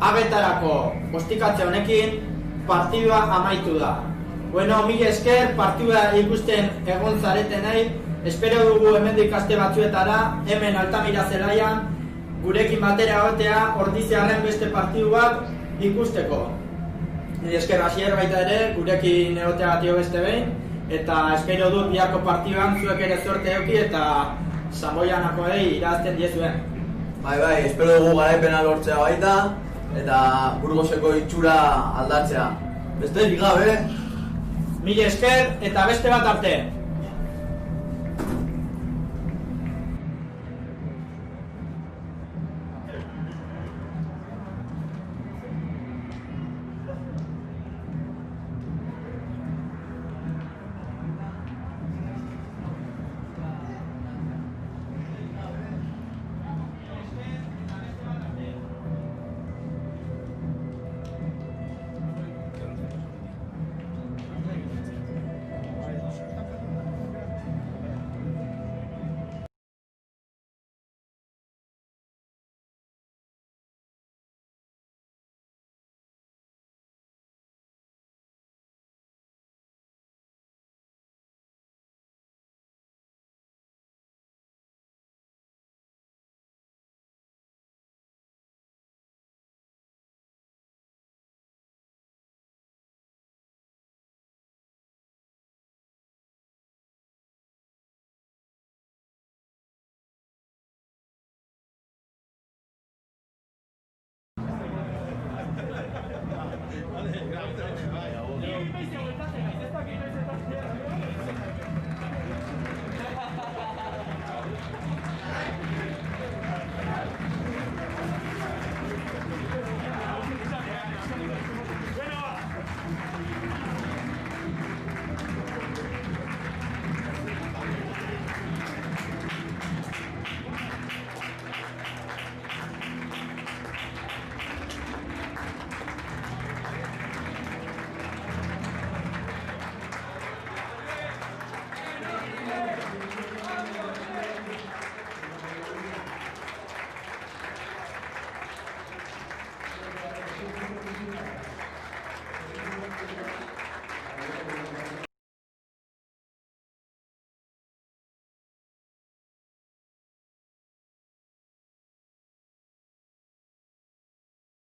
abetarako ostikatze honekin partidua amaitu da. Bueno, mila esker, partidua ikusten egon zaretenei. Espero dugu hemendik aste batzuetara, hemen Altamira zelaian, gurekin batera egotea ordiziarren beste partidu bat ikusteko. Mila esker Asier baita ere, gurekin egoteagatio beste behin. Eta espero dut biharko partiduan zuek ere zorte eduki eta Samoianakoei irazten diezuen. Bai, espero dugu garaipena lortzea baita eta Burgoseko itxura aldatzea. Besterik gabe. Mila esker eta beste bat arte. Vale, gracias.